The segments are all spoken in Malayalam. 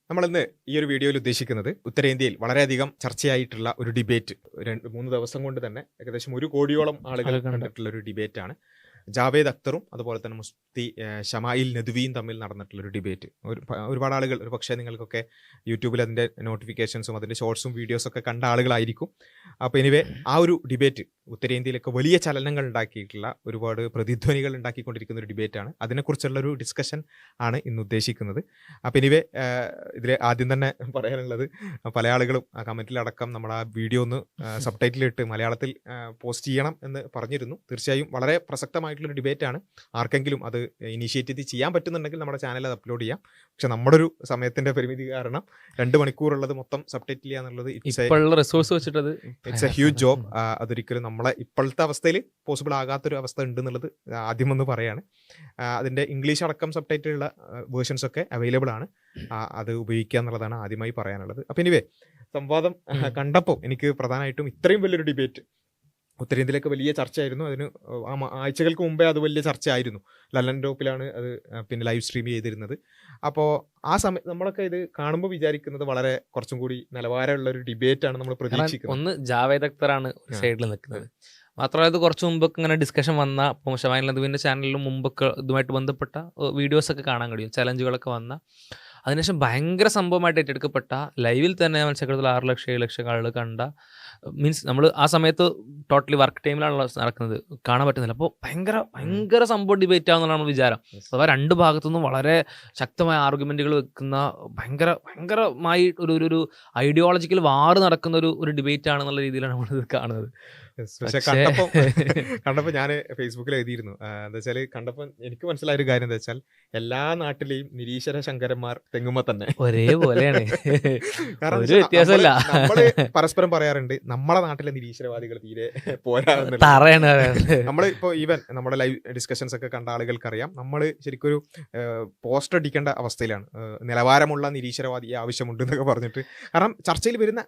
നമ്മളിന്ന് ഈ ഒരു വീഡിയോയിൽ ഉദ്ദേശിക്കുന്നത് ഉത്തരേന്ത്യയിൽ വളരെയധികം ചർച്ചയായിട്ടുള്ള ഒരു ഡിബേറ്റ് 2-3 ദിവസം കൊണ്ട് തന്നെ ഏകദേശം 1 കോടിയോളം ആളുകൾ കണ്ടിട്ടുള്ള ഒരു ഡിബേറ്റ് ആണ്. ജാവേദ് അക്തറും അതുപോലെ തന്നെ മുഫ്തി ഷമായിൽ നദ്വിയും തമ്മിൽ നടന്നിട്ടുള്ള ഒരു ഡിബേറ്റ്. ഒരുപാട് ആളുകൾ ഒരു പക്ഷേ നിങ്ങൾക്കൊക്കെ യൂട്യൂബിൽ അതിൻ്റെ നോട്ടിഫിക്കേഷൻസും അതിൻ്റെ ഷോർട്സും വീഡിയോസൊക്കെ കണ്ട ആളുകളായിരിക്കും. അപ്പോൾ എനിവേ ആ ഒരു ഡിബേറ്റ് ഉത്തരേന്ത്യയിലൊക്കെ വലിയ ചലനങ്ങൾ ഉണ്ടാക്കിയിട്ടുള്ള ഒരുപാട് പ്രതിധ്വനികൾ ഉണ്ടാക്കിക്കൊണ്ടിരിക്കുന്ന ഒരു ഡിബേറ്റാണ്. അതിനെക്കുറിച്ചുള്ളൊരു ഡിസ്കഷൻ ആണ് ഇന്ന് ഉദ്ദേശിക്കുന്നത്. അപ്പോൾ എനിവേ ഇതിൽ ആദ്യം തന്നെ പറയാനുള്ളത്, പല ആളുകളും കമൻറ്റിലടക്കം നമ്മൾ ആ വീഡിയോ ഒന്ന് സബ് ടൈറ്റിലിട്ട് മലയാളത്തിൽ പോസ്റ്റ് ചെയ്യണം എന്ന് പറഞ്ഞിരുന്നു. തീർച്ചയായും വളരെ പ്രസക്തമായിട്ടുള്ളൊരു ഡിബേറ്റാണ്. ആർക്കെങ്കിലും അത് ഇനീഷ്യേറ്റ് ചെയ്യാൻ പറ്റുന്നുണ്ടെങ്കിൽ നമ്മുടെ ചാനൽ അത് അപ്ലോഡ് ചെയ്യാം. പക്ഷെ നമ്മുടെ ഒരു സമയത്തിൻ്റെ പരിമിതി കാരണം 2 മണിക്കൂറുള്ളത് മൊത്തം സബ് ടൈറ്റിൽ ചെയ്യുക എന്നുള്ളത് റിസോഴ്സ് വെച്ചിട്ടത് ഇറ്റ്സ് എ ഹ്യൂജ് ജോബ്. അതൊരിക്കലും നമ്മളെ ഇപ്പോഴത്തെ അവസ്ഥയിൽ പോസിബിൾ ആകാത്തൊരു അവസ്ഥ ഉണ്ടെന്നുള്ളത് ആദ്യം ഒന്ന് പറയാണ്. അതിൻ്റെ ഇംഗ്ലീഷ് അടക്കം സബ് ടൈറ്റിലുള്ള വേർഷൻസൊക്കെ അവൈലബിൾ ആണ്. അത് ഉപയോഗിക്കുക എന്നുള്ളതാണ് ആദ്യമായി പറയാനുള്ളത്. അപ്പം എനിവേ സംവാദം കണ്ടപ്പോൾ എനിക്ക് പ്രധാനമായിട്ടും ഇത്രയും വലിയൊരു ഡിബേറ്റ് ഉത്തരേന്ത്യയിലൊക്കെ വലിയ ചർച്ചയായിരുന്നു. അതിന് ആഴ്ചകൾക്ക് മുമ്പേ അത് വലിയ ചർച്ചയായിരുന്നു. ലണ്ടൻ ടോപ്പിലാണ് അത് പിന്നെ ലൈവ് സ്ട്രീം ചെയ്തിരുന്നത്. അപ്പോൾ ആ സമയത്ത് നമ്മളൊക്കെ ഇത് കാണുമ്പോൾ വിചാരിക്കുന്നത് വളരെ കുറച്ചും കൂടി നിലവാരമുള്ള ഒരു ഡിബേറ്റാണ് നമ്മൾ പ്രതീക്ഷിക്കുന്നത്. ഒന്ന് ജാവേദ് അക്തറാണ് സൈഡിൽ നിൽക്കുന്നത്. മാത്രമല്ല ഇത് കുറച്ച് മുമ്പൊക്കെ ഇങ്ങനെ ഡിസ്കഷൻ വന്ന ഷമായിൽ നദ്വിൻ്റെ ചാനലിലും മുമ്പൊക്കെ ഇതുമായിട്ട് ബന്ധപ്പെട്ട വീഡിയോസൊക്കെ കാണാൻ കഴിയും, ചലഞ്ചുകളൊക്കെ വന്ന. അതിനുശേഷം ഭയങ്കര സംഭവമായിട്ട് ഏറ്റെടുക്കപ്പെട്ട ലൈവിൽ തന്നെ മത്സരത്തിൽ 6 ലക്ഷം 7 ലക്ഷം ആളുകൾ കണ്ട, മീൻസ് നമ്മൾ ആ സമയത്ത് ടോട്ടലി വർക്ക് ടൈമിലാണല്ലോ നടക്കുന്നത്, കാണാൻ പറ്റുന്നില്ല. അപ്പോൾ ഭയങ്കര സംഭവം ഡിബേറ്റ് ആവുന്നതാണ് നമ്മൾ വിചാരം. അഥവാ 2 ഭാഗത്തുനിന്നും വളരെ ശക്തമായ ആർഗ്യുമെന്റുകൾ വെക്കുന്ന ഭയങ്കരമായി ഒരു ഐഡിയോളജിക്കൽ വാർ നടക്കുന്ന ഒരു ഡിബേറ്റ് ആണെന്നുള്ള രീതിയിലാണ് നമ്മളിത് കാണുന്നത്. പക്ഷെ കണ്ടപ്പോൾ ഞാൻ ഫേസ്ബുക്കിൽ എഴുതിയിരുന്നു. എന്താ വെച്ചാൽ കണ്ടപ്പോൾ എനിക്ക് മനസ്സിലായ ഒരു കാര്യം എന്താ വെച്ചാൽ എല്ലാ നാട്ടിലെയും നിരീശ്വര ശങ്കരന്മാർ തെങ്ങുമ്പോൾ തന്നെ ഒരേപോലെയാണ്. കാരണം വ്യത്യാസമില്ല. നമ്മള് പരസ്പരം പറയാറുണ്ട് നമ്മളെ നാട്ടിലെ നിരീശ്വരവാദികൾ തീരെ പോരാ. നമ്മൾ ഇപ്പോൾ ഈവൻ നമ്മുടെ ലൈവ് ഡിസ്കഷൻസ് ഒക്കെ കണ്ട ആളുകൾക്കറിയാം, നമ്മൾ ശരിക്കും ഒരു പോസ്റ്റർ അടിക്കേണ്ട അവസ്ഥയിലാണ്. നിലവാരമുള്ള നിരീശ്വരവാദിയെ ആവശ്യമുണ്ട് എന്നൊക്കെ പറഞ്ഞിട്ട്. കാരണം ചർച്ചയിൽ വരുന്ന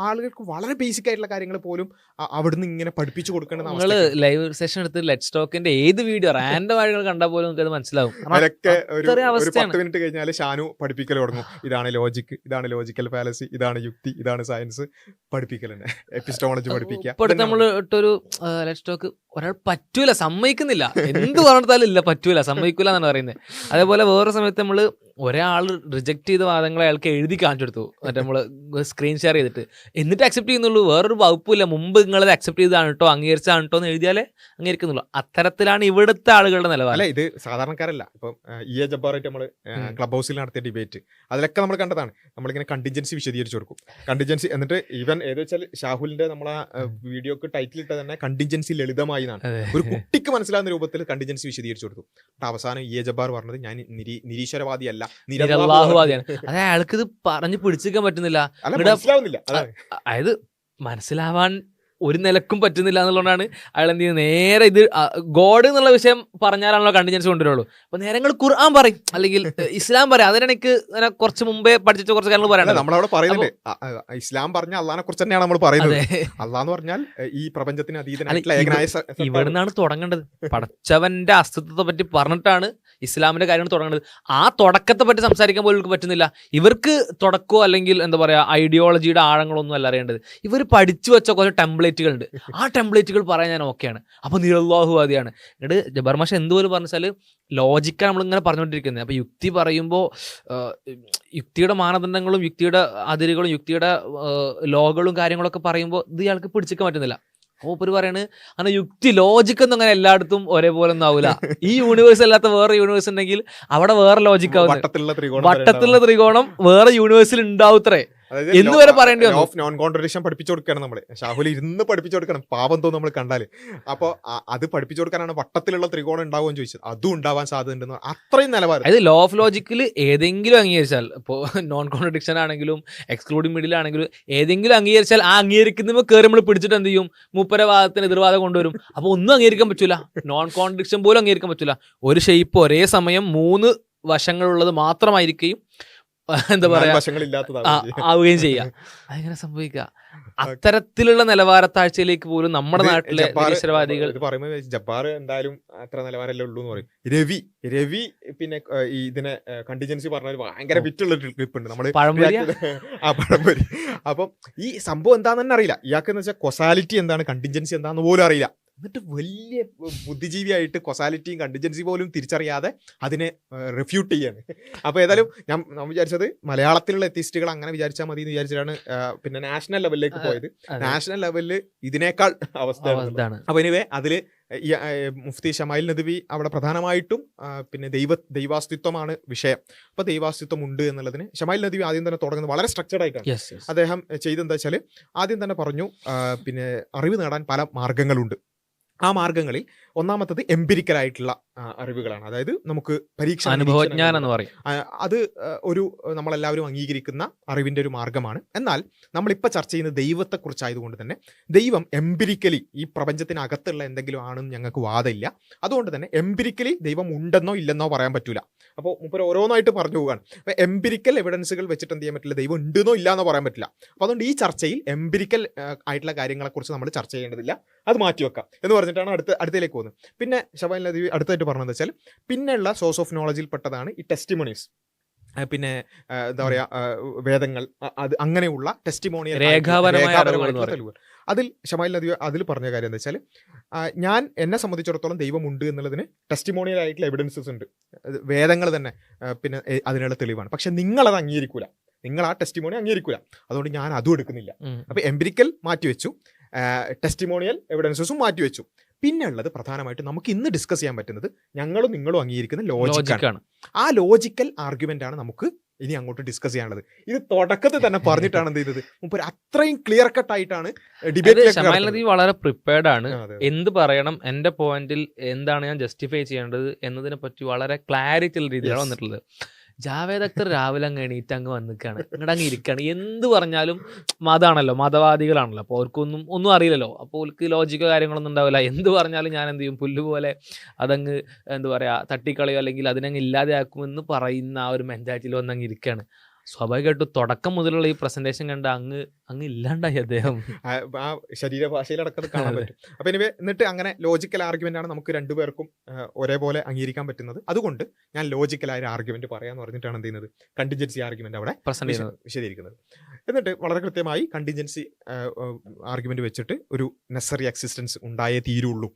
ആളുകൾക്ക് വളരെ ബേസിക് ആയിട്ടുള്ള കാര്യങ്ങൾ പോലും അവിടുന്ന് ഇങ്ങനെ പഠിപ്പിച്ചു കൊടുക്കേണ്ട. നമ്മള് ലൈവ് സെഷൻ എടുത്ത് ലെറ്റ്സ് ടോക്കിന്റെ ഏത് വീഡിയോ റാൻഡം ആളുകൾ കണ്ടാൽ പോലും നമുക്ക് അത് മനസ്സിലാവും. അതൊക്കെ ഒരു 10 മിനിറ്റ് കഴിഞ്ഞാൽ ഷാനു പഠിപ്പിക്കൽ തുടങ്ങും. ഇതാണ് ലോജിക്, ഇതാണ് ലോജിക്കൽ ഫാലസി, ഇതാണ് യുക്തി, ഇതാണ് സയൻസ്. പഠിപ്പിക്കൽ തന്നെ എപ്പിസ്റ്റോളജി പഠിപ്പിക്കുക. ഇപ്പൊ നമ്മൾ ഇട്ടൊരു ലെറ്റ്സ് ടോക്ക് ഒരാൾ പറ്റൂല, സമ്മതിക്കുന്നില്ല, എന്ത് പറഞ്ഞാലും ഇല്ല, പറ്റൂല, സമ്മതിക്കൂല എന്നാണ് പറയുന്നത്. അതേപോലെ വേറെ സമയത്ത് നമ്മള് ഒരാൾ റിജക്ട് ചെയ്ത വാദങ്ങളെ അയാൾക്ക് എഴുതി കാണിച്ചു കൊടുത്തു, മറ്റേ നമ്മള് സ്ക്രീൻ ഷെയർ ചെയ്തിട്ട്, എന്നിട്ട് അക്സെപ്റ്റ് ചെയ്യുന്നുള്ളൂ. വേറൊരു വകുപ്പില്ല, മുമ്പ് നിങ്ങളത് അക്സെപ്റ്റ് ചെയ്താണ് കേട്ടോ, അംഗീകരിച്ചാണ് കേട്ടോ എന്ന് എഴുതിയാലേ അംഗീകരിക്കുന്നുള്ളൂ. അത്തരത്തിലാണ് ഇവിടുത്തെ ആളുകളുടെ നിലവാരം. അല്ല, ഇത് സാധാരണക്കാരല്ല. ഇപ്പം ഇ എ ജബ്ബാറായിട്ട് നമ്മൾ ക്ലബ് ഹൗസിൽ നടത്തിയ ഡിബേറ്റ് അതിലൊക്കെ നമ്മൾ കണ്ടതാണ്. നമ്മളിങ്ങനെ കണ്ടിൻജൻസി വിശദീകരിച്ചു കൊടുക്കും. കണ്ടിൻജൻസി എന്നിട്ട് ഈവൻ ഏത് വെച്ചാൽ ഷാഹുലിന്റെ നമ്മളെ വീഡിയോക്ക് ടൈറ്റിൽ ഇട്ട തന്നെ കണ്ടിൻജൻസി ലളിതമായി എന്നാണ്. ഒരു കുട്ടിക്ക് മനസ്സിലാവുന്ന രൂപത്തിൽ കണ്ടിൻജൻസി വിശദീകരിച്ചു കൊടുത്തു. അവസാനം ഇ എ ജബ്ബാർ പറഞ്ഞത് ഞാൻ നിരീശ്വരവാദിയല്ല, നിരല്ലാഹുവാദിയാണ്. അതായത് അയാൾക്ക് ഇത് പറഞ്ഞു പിടിച്ചിരിക്കാൻ പറ്റുന്നില്ല, അതായത് മനസ്സിലാവാൻ ഒരു നിലക്കും പറ്റുന്നില്ല എന്നുള്ളതുകൊണ്ടാണ് അയാൾ എന്ത് ചെയ്യുന്നത്, നേരെ ഇത് ഗോഡ് എന്നുള്ള വിഷയം പറഞ്ഞാലാണല്ലോ കണ്ടിന്യൂസ് കൊണ്ടുവരുള്ളൂ. അപ്പൊ നേരെ നിങ്ങൾ ഖുർആൻ പറയും, അല്ലെങ്കിൽ ഇസ്ലാം പറയും. അതിനെനിക്ക് കുറച്ച് മുമ്പേ പഠിച്ചിട്ട് കുറച്ച് കാര്യങ്ങൾ പറയാം. നമ്മളവിടെ പറയുന്നുണ്ട് ഇസ്ലാം പറഞ്ഞ അള്ളാഹിനെ കുറിച്ച് തന്നെയാണ് നമ്മൾ പറയുന്നത്. അള്ളാന്ന് പറഞ്ഞാൽ ഈ പ്രപഞ്ചത്തിന് അതീതനായിട്ടുള്ള ഏകനായ. ഇവിടുന്നാണ് തുടങ്ങേണ്ടത്. പടച്ചവന്റെ അസ്തിത്വത്തെ പറ്റി പറഞ്ഞിട്ടാണ് ഇസ്ലാമിന്റെ കാര്യങ്ങൾ തുടങ്ങേണ്ടത്. ആ തുടക്കത്തെ പറ്റി സംസാരിക്കാൻ പോലും ഇവർക്ക് പറ്റുന്നില്ല. ഇവർക്ക് തുടക്കമോ അല്ലെങ്കിൽ എന്താ പറയാ ഐഡിയോളജിയുടെ ആഴങ്ങളൊന്നും അല്ല അറിയേണ്ടത്. ഇവർ പഠിച്ചു വെച്ച കുറച്ച് ടെംപ്ലേറ്റുകളുണ്ട്. ആ ടെംപ്ലേറ്റുകൾ പറയാൻ ഞാൻ ഓക്കെയാണ്, അപ്പൊ നിരല്ലാഹുവാദിയാണ്. എന്നിട്ട് ജബ്ബാർ മാഷ് എന്തുപോലും പറഞ്ഞാൽ ലോജിക്കാണ് നമ്മളിങ്ങനെ പറഞ്ഞുകൊണ്ടിരിക്കുന്നത്. അപ്പൊ യുക്തി പറയുമ്പോൾ യുക്തിയുടെ മാനദണ്ഡങ്ങളും യുക്തിയുടെ അതിരുകളും യുക്തിയുടെ ലോകളും കാര്യങ്ങളൊക്കെ പറയുമ്പോൾ ഇത് ഇയാൾക്ക് പിടിച്ചിക്കാൻ പറ്റുന്നില്ല. മൂപ്പര് പറയാണ് അങ്ങനെ യുക്തി ലോജിക്കൊന്നും അങ്ങനെ എല്ലായിടത്തും ഒരേപോലെ ഒന്നും ആവില്ല. ഈ യൂണിവേഴ്സ് അല്ലാത്ത വേറെ യൂണിവേഴ്സ് ഉണ്ടെങ്കിൽ അവിടെ വേറെ ലോജിക് ആവും. വട്ടത്തിലുള്ള ത്രികോണം വേറെ യൂണിവേഴ്സിൽ ഉണ്ടാവത്രേ എന്ന് വരെ പറയേണ്ടി വന്നു. നോൺ കോൺട്രഡിക്ഷൻ പഠിപ്പിച്ചു കൊടുക്കണം നമ്മള്. ഷാഹുൽ ഇരുന്ന് പഠിപ്പിച്ചു കൊടുക്കണം, പാവം തോന്നും നമ്മൾ കണ്ടാല്. അപ്പൊ അത് പഠിപ്പിച്ചു കൊടുക്കാനാണ് വട്ടത്തിലുള്ള ത്രികോണം ഉണ്ടാവുമെന്ന് ചോദിച്ചത്. അതും ഉണ്ടാവാൻ സാധ്യതയുണ്ടെന്ന്. അത്രയും നിലവാരം. അതായത് ലോ ഓഫ് ലോജിക്കിൽ ഏതെങ്കിലും അംഗീകരിച്ചാൽ, ഇപ്പോൾ നോൺ കോൺട്രഡിക്ഷൻ ആണെങ്കിലും എക്സ്ക്ലൂഡിംഗ് മിഡിൽ ആണെങ്കിലും ഏതെങ്കിലും അംഗീകരിച്ചാൽ ആ അംഗീകരിക്കുന്നവ കയറി നമ്മൾ പിടിച്ചിട്ട് എന്ത് ചെയ്യും, മൂപ്പരവാദത്തിന് എതിർവാദം കൊണ്ടുവരും. അപ്പൊ ഒന്നും അംഗീകരിക്കാൻ പറ്റൂല, നോൺ കോൺട്രഡിക്ഷൻ പോലും അംഗീകരിക്കാൻ പറ്റൂല. ഒരു ഷേപ്പ് ഒരേ സമയം 3 വശങ്ങളുള്ളത് മാത്രമായിരിക്കും എന്താ പറയാ ആവുകയും ചെയ്യാം. അതെങ്ങനെ സംഭവിക്കുക? അത്തരത്തിലുള്ള നിലവാരത്താഴ്ചയിലേക്ക് പോലും നമ്മുടെ നാട്ടിലെ നിരീശ്വരവാദികൾ പറയുമ്പോൾ ജബ്ബാർ എന്തായാലും അത്ര നിലവാരമല്ലേ ഉള്ളൂ എന്ന് പറയും. രവി പിന്നെ ഇതിനെ കണ്ടിജൻസി പറഞ്ഞ ഭയങ്കര വിറ്റുള്ള ക്ലിപ്പ് ഉണ്ട് നമ്മള് പഴംപൊരി. അപ്പം ഈ സംഭവം എന്താന്ന് തന്നെ അറിയില്ല ഇയാൾക്ക്. എന്ന് വെച്ചാൽ കൊസാലിറ്റി എന്താണ്, കണ്ടിജൻസി എന്താന്ന് പോലും അറിയില്ല. എന്നിട്ട് വലിയ ബുദ്ധിജീവിയായിട്ട് കൊസാലിറ്റിയും കണ്ടിജൻസി പോലും തിരിച്ചറിയാതെ അതിനെ റിഫ്യൂട്ട് ചെയ്യാണ്. അപ്പോൾ ഏതായാലും ഞാൻ വിചാരിച്ചത് മലയാളത്തിലുള്ള എത്തിസ്റ്റുകൾ അങ്ങനെ വിചാരിച്ചാൽ മതി എന്ന് വിചാരിച്ചിട്ടാണ് പിന്നെ നാഷണൽ ലെവലിലേക്ക് പോയത്. നാഷണൽ ലെവലിൽ ഇതിനേക്കാൾ അവസ്ഥയാണ്. അപ്പോൾ എനിവേ അതിൽ മുഫ്തി ഷമായിൽ നദ്വി അവിടെ പ്രധാനമായിട്ടും പിന്നെ ദൈവാസ്തിത്വമാണ് വിഷയം. അപ്പോൾ ദൈവാസ്തിത്വം ഉണ്ട് എന്നുള്ളതിന് ഷമായിൽ നദ്വി ആദ്യം തന്നെ തുടങ്ങുന്നത് വളരെ സ്ട്രക്ചർഡ് ആയിട്ടാണ്. അദ്ദേഹം ചെയ്തെന്താ വെച്ചാൽ ആദ്യം തന്നെ പറഞ്ഞു പിന്നെ അറിവ് നേടാൻ പല മാർഗങ്ങളുണ്ട്. ആ മാർഗങ്ങളിൽ ഒന്നാമത്തത് എംപിരിക്കലായിട്ടുള്ള അറിവുകളാണ്. അതായത് നമുക്ക് പരീക്ഷ അനുഭവജ്ഞാനം എന്ന് പറയും. അത് ഒരു നമ്മളെല്ലാവരും അംഗീകരിക്കുന്ന അറിവിൻ്റെ ഒരു മാർഗമാണ്. എന്നാൽ നമ്മളിപ്പോൾ ചർച്ച ചെയ്യുന്ന ദൈവത്തെക്കുറിച്ചായതുകൊണ്ട് തന്നെ ദൈവം എംപിരിക്കലി ഈ പ്രപഞ്ചത്തിനകത്തുള്ള എന്തെങ്കിലും ആണെന്ന് ഞങ്ങൾക്ക് വാദമില്ല. അതുകൊണ്ട് തന്നെ എംപിരിക്കലി ദൈവം ഉണ്ടെന്നോ ഇല്ലെന്നോ പറയാൻ പറ്റൂല. അപ്പോൾ മുപ്പര് ഓരോന്നായിട്ട് പറഞ്ഞു പോവുകയാണ്. അപ്പോൾ എംപിരിക്കൽ എവിഡൻസുകൾ വെച്ചിട്ട് എന്ത് ചെയ്യാൻ പറ്റില്ല, ദൈവം ഉണ്ടെന്നോ ഇല്ലാന്നോ പറയാൻ പറ്റില്ല. അപ്പോൾ അതുകൊണ്ട് ഈ ചർച്ചയിൽ എംപിരിക്കൽ ആയിട്ടുള്ള കാര്യങ്ങളെക്കുറിച്ച് നമ്മൾ ചർച്ച ചെയ്യേണ്ടതില്ല, അത് മാറ്റിവെക്കാം എന്ന് പറഞ്ഞിട്ടാണ് അടുത്തേക്ക് പോകുന്നത്. പിന്നെ ഷമായിൽ നദ്വി അടുത്തായിട്ട് പറഞ്ഞതെന്ന് വെച്ചാൽ പിന്നെയുള്ള സോഴ്സ് ഓഫ് നോളജിൽ പെട്ടതാണ് ഈ ടെസ്റ്റിമോണീസ്. പിന്നെ എന്താ പറയുക, വേദങ്ങൾ, അത് അങ്ങനെയുള്ള ടെസ്റ്റിമോണിയൽ തെളിവുകൾ. അതിൽ ഷമായിൽ നദ്വി അതിൽ പറഞ്ഞ കാര്യം എന്താ വെച്ചാൽ എന്നെ സംബന്ധിച്ചിടത്തോളം ദൈവം ഉണ്ട് എന്നുള്ളതിന് ടെസ്റ്റിമോണിയൽ ആയിട്ടുള്ള എവിഡൻസസ് ഉണ്ട്, വേദങ്ങൾ തന്നെ പിന്നെ അതിനുള്ള തെളിവാണ്. പക്ഷെ നിങ്ങളത് അംഗീകരിക്കൂല, നിങ്ങൾ ആ ടെസ്റ്റിമോണി അംഗീകരിക്കൂല, അതുകൊണ്ട് ഞാൻ അതും എടുക്കുന്നില്ല. അപ്പോൾ എംപിരിക്കൽ മാറ്റിവെച്ചു, ടെസ്റ്റിമോണിയൽ എവിഡൻസസും മാറ്റിവെച്ചു. പിന്നെ ഉള്ളത് പ്രധാനമായിട്ടും നമുക്ക് ഇന്ന് ഡിസ്കസ് ചെയ്യാൻ പറ്റുന്നത് ഞങ്ങളും നിങ്ങളും അംഗീകരിക്കുന്ന ലോജിക്കാണ്. ആ ലോജിക്കൽ ആർഗ്യുമെന്റ് ആണ് നമുക്ക് ഇനി അങ്ങോട്ട് ഡിസ്കസ് ചെയ്യാനുള്ളത്. ഇത് തുടക്കത്തിൽ തന്നെ പറഞ്ഞിട്ടാണ് എന്ത് ചെയ്തത്, മുമ്പ് അത്രയും ക്ലിയർ കട്ട് ആയിട്ടാണ് ഡിബേറ്റ്. വളരെ പ്രിപ്പയർഡ് ആണ്, എന്ത് പറയണം, എന്റെ പോയിന്റിൽ എന്താണ് ഞാൻ ജസ്റ്റിഫൈ ചെയ്യേണ്ടത് എന്നതിനെ പറ്റി വളരെ ക്ലാരിറ്റി ഉള്ള രീതിയിലാണ് വന്നിട്ടുള്ളത്. ജാവേദ് അക്തർ രാവിലെ അങ്ങ് എണീറ്റ് അങ്ങ് വന്നിക്കാണ്, ഇങ്ങോട്ട് അങ്ങ് ഇരിക്കുകയാണ്. എന്ത് പറഞ്ഞാലും മതമാണല്ലോ, മതവാദികളാണല്ലോ, അപ്പോൾ ഒന്നും അറിയില്ലല്ലോ, അപ്പോൾ അവർക്ക് ലോജിക്കോ കാര്യങ്ങളൊന്നും ഉണ്ടാവില്ല. എന്ത് പറഞ്ഞാലും ഞാൻ എന്ത് ചെയ്യും, പുല്ലുപോലെ അതങ്ങ് എന്താ പറയുക തട്ടിക്കളയോ അല്ലെങ്കിൽ അതിനങ്ങ് ഇല്ലാതെയാക്കുമെന്ന് പറയുന്ന ആ ഒരു മെന്റാലിറ്റിയിൽ വന്നങ്ങ് ഇരിക്കുകയാണ്. സ്വാഭാവികമായിട്ടും തുടക്കം മുതലുള്ള ഈ പ്രസന്റേഷൻ കണ്ട അങ്ങ് ഇല്ലാണ്ടായി അദ്ദേഹം. ആ ശരീരഭാഷയിലടക്കം കാണാൻ പറ്റും. അപ്പൊ എന്നിട്ട് അങ്ങനെ ലോജിക്കൽ ആർഗ്യുമെന്റ് ആണ് നമുക്ക് രണ്ടുപേർക്കും ഒരേപോലെ അംഗീകരിക്കാൻ പറ്റുന്നത്. അതുകൊണ്ട് ഞാൻ ലോജിക്കലായ ആർഗ്യുമെന്റ് പറയാന്ന് പറഞ്ഞിട്ടാണ് എന്ത് ചെയ്യുന്നത്, കണ്ടിൻജൻസി ആർഗ്യുമെന്റ് അവിടെ വിശദീകരിക്കുന്നത്. എന്നിട്ട് വളരെ കൃത്യമായി കണ്ടിൻജൻസി ആർഗ്യുമെന്റ് വെച്ചിട്ട് ഒരു നെസസറി എക്സിസ്റ്റൻസ് ഉണ്ടായേ തീരുള്ളൂ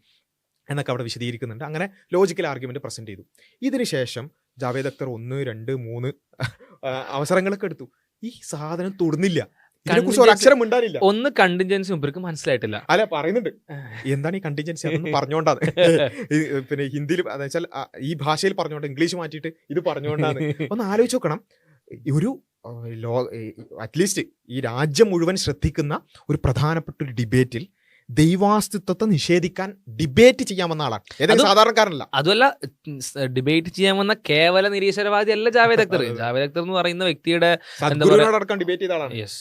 എന്നൊക്കെ അവിടെ വിശദീകരിക്കുന്നുണ്ട്. അങ്ങനെ ലോജിക്കൽ ആർഗ്യുമെന്റ് പ്രസന്റ് ചെയ്തു. ഇതിനുശേഷം ജാവേദ് അക്തർ 1, 2, 3 അവസരങ്ങളൊക്കെ എടുത്തു. ഈ സാധനം തൊടുന്നില്ല, അക്ഷരം ഉണ്ടാവില്ല. ഒന്ന് കണ്ടിൻജൻസി മുമ്പ് മനസ്സിലായിട്ടില്ല. അല്ല പറയുന്നുണ്ട് എന്താണ് ഈ കണ്ടിൻജൻസി അതൊന്ന് പറഞ്ഞോണ്ടാണ്. പിന്നെ ഹിന്ദിയിൽ വെച്ചാൽ ഈ ഭാഷയിൽ പറഞ്ഞോണ്ട് ഇംഗ്ലീഷ് മാറ്റിയിട്ട് ഇത് പറഞ്ഞുകൊണ്ടാണ്. ഒന്ന് ആലോചിച്ച് നോക്കണം, ഒരു അറ്റ്ലീസ്റ്റ് ഈ രാജ്യം മുഴുവൻ ശ്രദ്ധിക്കുന്ന ഒരു പ്രധാനപ്പെട്ട ഒരു ഡിബേറ്റിൽ ദൈവാസ്തിത്വത്തെ നിഷേധിക്കാൻ ഡിബേറ്റ് ചെയ്യാമെന്ന ആളാണ്, ഏതെങ്കിലും സാധാരണക്കാരനല്ല. അതുമല്ല, ഡിബേറ്റ് ചെയ്യാമെന്ന കേവല നിരീശ്വരവാദി അല്ല ജാവേദ് അക്തർ. ജാവേദ് അക്തർ എന്ന് പറയുന്ന വ്യക്തിയുടെ ഡിബേറ്റ് ചെയ്ത ആളാണ്. യെസ്,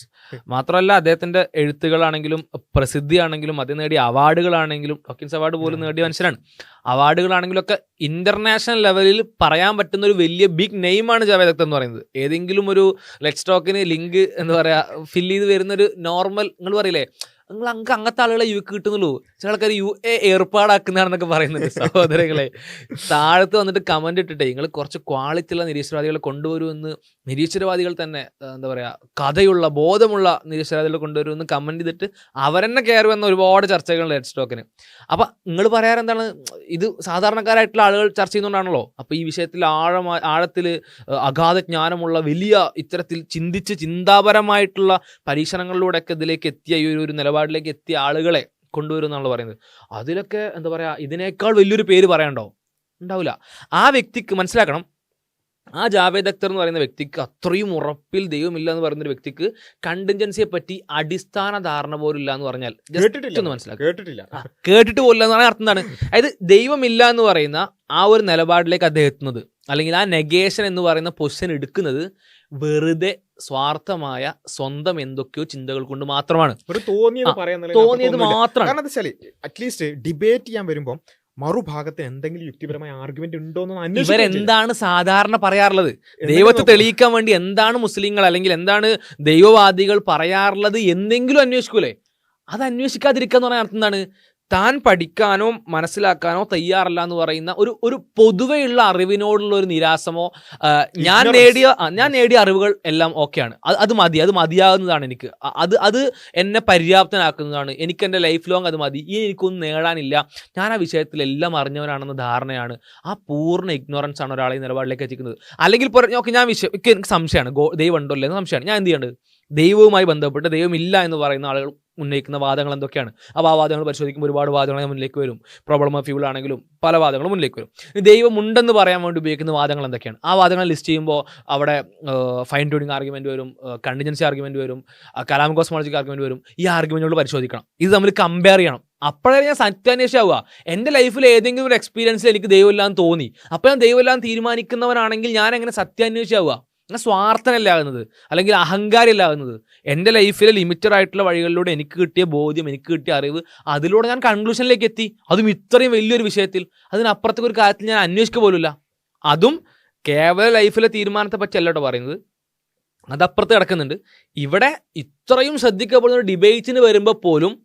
മാത്രമല്ല അദ്ദേഹത്തിന്റെ എഴുത്തുകളാണെങ്കിലും പ്രസിദ്ധിയാണെങ്കിലും അത് നേടിയ അവാർഡുകളാണെങ്കിലും, ടോക്കിൻസ് അവാർഡ് പോലും നേടിയ മനുഷ്യനാണ്. അവാർഡുകളാണെങ്കിലും ഒക്കെ ഇന്റർനാഷണൽ ലെവലിൽ പറയാൻ പറ്റുന്ന ഒരു വലിയ ബിഗ് നെയിമാണ് ജാവേദ് അക്തർ എന്ന് പറയുന്നത്. ഏതെങ്കിലും ഒരു ലെറ്റ്സ് ടോക്കിന് ലിങ്ക് എന്താ പറയാ ഫില്ല് ചെയ്ത് വരുന്ന ഒരു നോർമൽ, നിങ്ങൾ പറയില്ലേ നിങ്ങൾ അങ്ങനത്തെ ആളുകളെ കിട്ടുന്നുള്ളൂ, ചില ആൾക്കാർ ഏർപ്പാടാക്കുന്നതാണെന്നൊക്കെ പറയുന്നുണ്ട്. സഹോദരങ്ങളെ, താഴത്ത് വന്നിട്ട് കമന്റ് ഇട്ടിട്ടേ നിങ്ങൾ കുറച്ച് ക്വാളിറ്റിയുള്ള നിരീശ്വരവാദികളെ കൊണ്ടുവരുമെന്ന് നിരീശ്വരവാദികൾ തന്നെ എന്താ പറയാ കഥയുള്ള ബോധമുള്ള നിരീശ്വരവാദികളെ കൊണ്ടുവരുമെന്ന് കമന്റ് ചെയ്തിട്ട് അവരെന്നെ കയറുമെന്ന ഒരുപാട് ചർച്ചകൾ ലെറ്റ് സ്റ്റോക്കിന്. അപ്പൊ നിങ്ങൾ പറയാറെന്താണ്, ഇത് സാധാരണക്കാരായിട്ടുള്ള ആളുകൾ ചർച്ച ചെയ്യുന്നതുകൊണ്ടാണല്ലോ. അപ്പൊ ഈ വിഷയത്തിൽ ആഴത്തിൽ അഗാധ ജ്ഞാനമുള്ള വലിയ ഇത്തരത്തിൽ ചിന്താപരമായിട്ടുള്ള പരീക്ഷണങ്ങളിലൂടെയൊക്കെ ഇതിലേക്ക് എത്തിയ ഈ ഒരു നിലപാടിലേക്ക് എത്തിയ ആളുകളെ കൊണ്ടുവരും എന്നാണ് പറയുന്നത്. അതിലൊക്കെ എന്താ പറയാ ഇതിനേക്കാൾ വലിയൊരു പേര് പറയാനുണ്ടോ? ഉണ്ടാവില്ല. ആ വ്യക്തിക്ക് മനസ്സിലാക്കണം, ആ ജാവേദ് അക്തർ എന്ന് പറയുന്ന വ്യക്തിക്ക് അത്രയും ഉറപ്പിൽ ദൈവമില്ല എന്ന് പറയുന്ന ഒരു വ്യക്തിക്ക് കണ്ടിൻജൻസിയെ പറ്റി അടിസ്ഥാന ധാരണ പോലും ഇല്ല എന്ന് പറഞ്ഞാൽ കേട്ടിട്ട് പോലില്ല എന്ന് പറഞ്ഞാൽ അർത്ഥം എന്താണ്? അതായത് ദൈവമില്ല എന്ന് പറയുന്ന ആ ഒരു നിലപാടിലേക്ക് അദ്ദേഹം എത്തുന്നത്, അല്ലെങ്കിൽ ആ നെഗേഷൻ എന്ന് പറയുന്ന പൊസിഷൻ എടുക്കുന്നത് വെറുതെ സ്വാർത്ഥമായ സ്വന്തം എന്തൊക്കെയോ ചിന്തകൾ കൊണ്ട് മാത്രമാണ്. തോന്നിയത് മാത്രമാണ്. കാരണം എന്താ വെച്ചാൽ അറ്റ്ലീസ്റ്റ് ഡിബേറ്റ് ചെയ്യാൻ വരുമ്പോൾ മറുഭാഗത്ത് എന്തെങ്കിലും യുക്തിപരമായ ആർഗ്യുമെന്റ് ഉണ്ടോ എന്ന് അന്വേഷിക്കുകയും ചെയ്യില്ല. ഇവരെന്താണ് സാധാരണ പറയാറുള്ളത്? എന്തെങ്കിലും ദൈവത്തെ നോക്കും. തെളിയിക്കാൻ വേണ്ടി എന്താണ് മുസ്ലിങ്ങൾ അല്ലെങ്കിൽ എന്താണ് ദൈവവാദികൾ പറയാറുള്ളത് എന്തെങ്കിലും അന്വേഷിക്കൂലേ? അത് അന്വേഷിക്കാതിരിക്കുക എന്ന് പറഞ്ഞാൽ അർത്ഥം എന്താണ്? താൻ പഠിക്കാനോ മനസ്സിലാക്കാനോ തയ്യാറല്ല എന്ന് പറയുന്ന ഒരു പൊതുവെയുള്ള അറിവിനോടുള്ള ഒരു നിരാസമോ, ഞാൻ നേടിയ അറിവുകൾ എല്ലാം ഓക്കെയാണ്, അത് മതി, അത് മതിയാകുന്നതാണ് എനിക്ക്, അത് എന്നെ പര്യാപ്തനാക്കുന്നതാണ്, എനിക്ക് എൻ്റെ ലൈഫ് ലോങ് അത് മതി, ഇനി എനിക്കൊന്നും നേടാനില്ല, ഞാൻ ആ വിഷയത്തിൽ എല്ലാം അറിഞ്ഞവനാണെന്ന ധാരണയാണ്. ആ പൂർണ്ണ ഇഗ്നോറൻസ് ആണ് ഒരാളെ ഈ നിലപാടിലേക്ക് എത്തിക്കുന്നത്. അല്ലെങ്കിൽ ഓക്കെ, എനിക്ക് സംശയമാണ്, ദൈവം ഉണ്ടോ അല്ലേ എന്ന് സംശയമാണ്, ഞാൻ എന്ത് ചെയ്യേണ്ടത്? ദൈവവുമായി ബന്ധപ്പെട്ട് ദൈവമില്ല എന്ന് പറയുന്ന ആളുകൾ ഉന്നയിക്കുന്ന വാദങ്ങൾ എന്തൊക്കെയാണ്? അപ്പോൾ ആ വാദങ്ങൾ പരിശോധിക്കുമ്പോൾ ഒരുപാട് വാദങ്ങൾ മുന്നിലേക്ക് വരും. പ്രോബ്ലം ഓഫ് ഫ്യൂൾ ആണെങ്കിലും പല വാദങ്ങളും മുന്നിലേക്ക് വരും. ദൈവം ഉണ്ടെന്ന് പറയാൻ വേണ്ടി ഉപയോഗിക്കുന്ന വാദങ്ങൾ എന്തൊക്കെയാണ്? ആ വാദങ്ങൾ ലിസ്റ്റ് ചെയ്യുമ്പോൾ അവിടെ ഫൈൻ ട്യൂണിങ് ആർഗ്യുമെന്റ് വരും, കണ്ടിജൻസി ആർഗ്യുമെന്റ് വരും, കലാം കോസ്മോളജിക്കൽ ആർഗ്യുമെന്റ് വരും. ഈ ആർഗ്യുമെന്റുകൾ പരിശോധിക്കണം, ഇത് തമ്മിൽ കമ്പയർ ചെയ്യണം. അപ്പോഴേ ഞാൻ സത്യാന്വേഷിയാവുക. എൻ്റെ ലൈഫിൽ ഏതെങ്കിലും ഒരു എക്സ്പീരിയൻസിൽ എനിക്ക് ദൈവമില്ലാന്ന് തോന്നി, അപ്പോൾ ഞാൻ ദൈവമില്ലാന്ന് തീരുമാനിക്കുന്നവനാണെങ്കിൽ ഞാൻ എങ്ങനെ സത്യാന്വേഷിയാവുക? അങ്ങനെ സ്വാർത്ഥനല്ലാകുന്നത് അല്ലെങ്കിൽ അഹങ്കാരമില്ലാകുന്നത്. എൻ്റെ ലൈഫിലെ ലിമിറ്റഡ് ആയിട്ടുള്ള വഴികളിലൂടെ എനിക്ക് കിട്ടിയ ബോധ്യം, എനിക്ക് കിട്ടിയ അറിവ്, അതിലൂടെ ഞാൻ കൺക്ലൂഷനിലേക്ക് എത്തി. അതും ഇത്രയും വലിയൊരു വിഷയത്തിൽ, അതിനപ്പുറത്തേക്ക് ഒരു കാര്യത്തിൽ ഞാൻ അന്വേഷിക്കുക പോലുമില്ല. അതും കേവല ലൈഫിലെ തീരുമാനത്തെ പറ്റി അല്ലട്ടോ പറയുന്നത്, അതപ്പുറത്ത് കിടക്കുന്നുണ്ട്. ഇവിടെ ഇത്രയും ശ്രദ്ധിക്കപ്പെടുന്ന ഒരു ഡിബേറ്റിന് വരുമ്പോൾ പോലും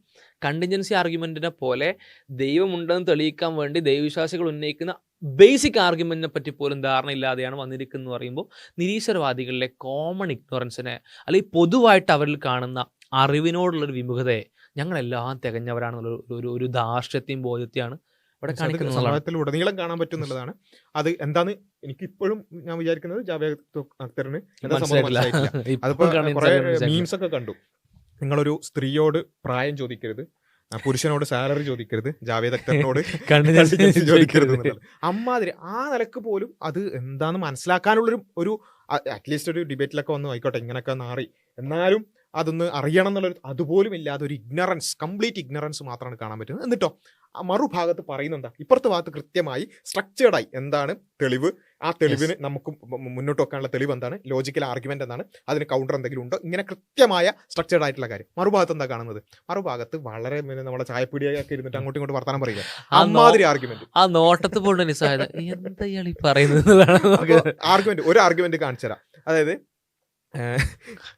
കണ്ടിജൻസി ആർഗ്യുമെന്റിനെ പോലെ ദൈവമുണ്ടെന്ന് തെളിയിക്കാൻ വേണ്ടി ദൈവവിശ്വാസികൾ ഉന്നയിക്കുന്ന ബേസിക് ആർഗ്യുമെന്റിനെ പറ്റി പോലും ധാരണയില്ലാതെയാണ് വന്നിരിക്കുന്നത് പറയുമ്പോൾ നിരീശ്വരവാദികളിലെ കോമൺ ഇഗ്നോറൻസിനെ, അല്ലെങ്കിൽ പൊതുവായിട്ട് അവരിൽ കാണുന്ന അറിവിനോടുള്ളൊരു വിമുഖതയെ ഞങ്ങളെല്ലാം തികഞ്ഞവരാണെന്നുള്ള ഒരു ധാർഷ്ട്യത്തെയും ബോധ്യത്തെയാണ് ഇവിടെ കാണിക്കുന്നത്. സമൂഹത്തിലുടനീളം കാണാൻ പറ്റും എന്നുള്ളതാണ്. അത് എന്താന്ന് എനിക്ക് ഇപ്പോഴും ഞാൻ വിചാരിക്കുന്നത് ജാവേദ് അക്തറിന് അതിപ്പോ കുറെ മീംസ് ഒക്കെ കണ്ടു. നിങ്ങളൊരു സ്ത്രീയോട് പ്രായം ചോദിക്കരുത്, പുരുഷനോട് സാലറി ചോദിക്കരുത്, ജാവേദ് അക്തറിനോട് ചോദിക്കരുത് എന്നുള്ളത്. അമ്മാതിരി ആ നിലക്ക് പോലും അത് എന്താന്ന് മനസ്സിലാക്കാനുള്ളൊരു ഒരു അറ്റ്ലീസ്റ്റ് ഒരു ഡിബേറ്റിലൊക്കെ വന്നു ആയിക്കോട്ടെ, ഇങ്ങനെയൊക്കെ മാറി, എന്നാലും അതൊന്ന് അറിയണം എന്നുള്ളൊരു അതുപോലും ഇല്ലാതെ ഒരു ഇഗ്നറൻസ്, കംപ്ലീറ്റ് ഇഗ്നറൻസ് മാത്രമാണ് കാണാൻ പറ്റുന്നത്. എന്നിട്ടോ മറുഭാഗത്ത് പറയുന്നെന്താ, ഇപ്പുറത്തെ ഭാഗത്ത് കൃത്യമായി സ്ട്രക്ചേർഡായി എന്താണ് തെളിവ്, ആ തെളിവിന് നമുക്ക് മുന്നോട്ട് വെക്കാനുള്ള തെളിവ് എന്താണ്, ലോജിക്കൽ ആർഗ്യുമെന്റ് എന്താണ്, അതിന് കൗണ്ടർ എന്തെങ്കിലും ഉണ്ടോ, ഇങ്ങനെ കൃത്യമായ സ്ട്രക്ചേർഡ് ആയിട്ടുള്ള കാര്യം. മറുഭാഗത്ത് എന്താ കാണുന്നത്? മറുഭാഗത്ത് വളരെ നമ്മളെ ചായപ്പീടിയൊക്കെ ഇരുന്നിട്ട് അങ്ങോട്ടും ഇങ്ങോട്ട് വർത്താനം പറയുക, അമ്മാതിരി ആർഗ്യുമെന്റ്. ആ നോട്ടത്തിൽ ആർഗ്യുമെന്റ് ഒരു ആർഗ്യുമെന്റ് കാണിച്ചു തരാം. അതായത്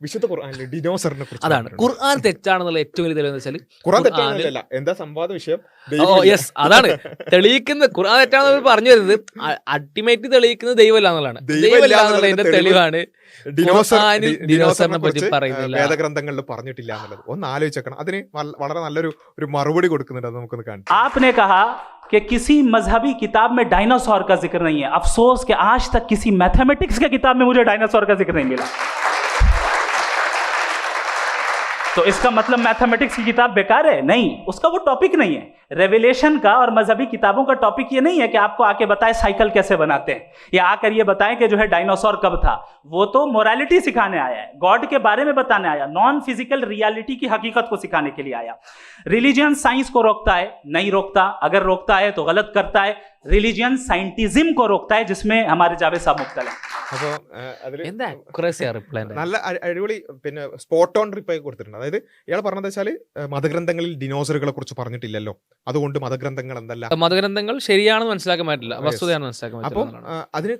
വിശുദ്ധ ഖുർആനിലെ ഡിനോസറിനെ കുറിച്ച്, അതാണ് ഖുർആൻ തെറ്റാണെന്നുള്ള ഏറ്റവും വലിയ തെളിവെന്ന് വെച്ചാൽ ഖുർആൻ തെറ്റാണെന്നല്ല, എന്താ സംവാദ വിഷയം, അതാണ് തെളിയിക്കുന്നത്. ഖുർആൻ തെറ്റാണെന്ന് പറഞ്ഞു വരുന്നത് അൾട്ടിമേറ്റ് തെളിയിക്കുന്നത് ദൈവമല്ല എന്നുള്ളതാണ്. ദൈവമല്ല എന്നുള്ളതിന്റെ തെളിവാണ് ഡിനോസറിനെ പറ്റി പറയുന്നില്ല, വേദഗ്രന്ഥങ്ങളിൽ പറഞ്ഞിട്ടില്ല എന്നുള്ളത്. ഒന്ന് ആലോചിച്ചേക്കണം. അതിന് വളരെ നല്ലൊരു മറുപടി കൊടുക്കുന്നുണ്ട്, അത് നമുക്കൊന്ന് കാണാം. आपने कहा कि किसी मजहबी किताब में डायनासोर का जिक्र नहीं है. अफसोस कि आज तक किसी मैथमेटिक्स की किताब में मुझे डायनासोर का जिक्र नहीं मिला. तो इसका मतलब मैथमेटिक्स की किताब बेकार है? नहीं, उसका वो टॉपिक नहीं है. रेवलेशन का और मजहबी किताबों का टॉपिक ये नहीं है कि आपको आके बताए साइकिल कैसे बनाते हैं, या आकर ये बताएं कि जो है डायनासोर कब था. वो तो मोरालिटी सिखाने आया है, गॉड के बारे में बताने आया, नॉन फिजिकल रियलिटी की हकीकत को सिखाने के लिए आया. रिलीजियन साइंस को रोकता है? नहीं रोकता. अगर रोकता है तो गलत करता है. रिलीजियन साइंटिज्म को रोकता है, जिसमें हमारे जावेद साहब मुब्तला है. അപ്പൊ അതില് നല്ല അടിപൊളി പിന്നെ സ്പോട്ട് ഓൺ റിപ്ലൈ കൊടുത്തിട്ടുണ്ട്. അതായത് ഇയാൾ പറഞ്ഞത് വെച്ചാല് മതഗ്രന്ഥങ്ങളിൽ ഡിനോസറുകളെ കുറിച്ച് പറഞ്ഞിട്ടില്ലല്ലോ, അതുകൊണ്ട് മതഗ്രന്ഥങ്ങൾ എന്തല്ല, മതഗ്രന്ഥങ്ങൾ ശരിയാണെന്ന് മനസ്സിലാക്കാൻ പറ്റില്ല, വസ്തുതയാണ് മനസ്സിലാക്കാൻ അപ്പം അതിന്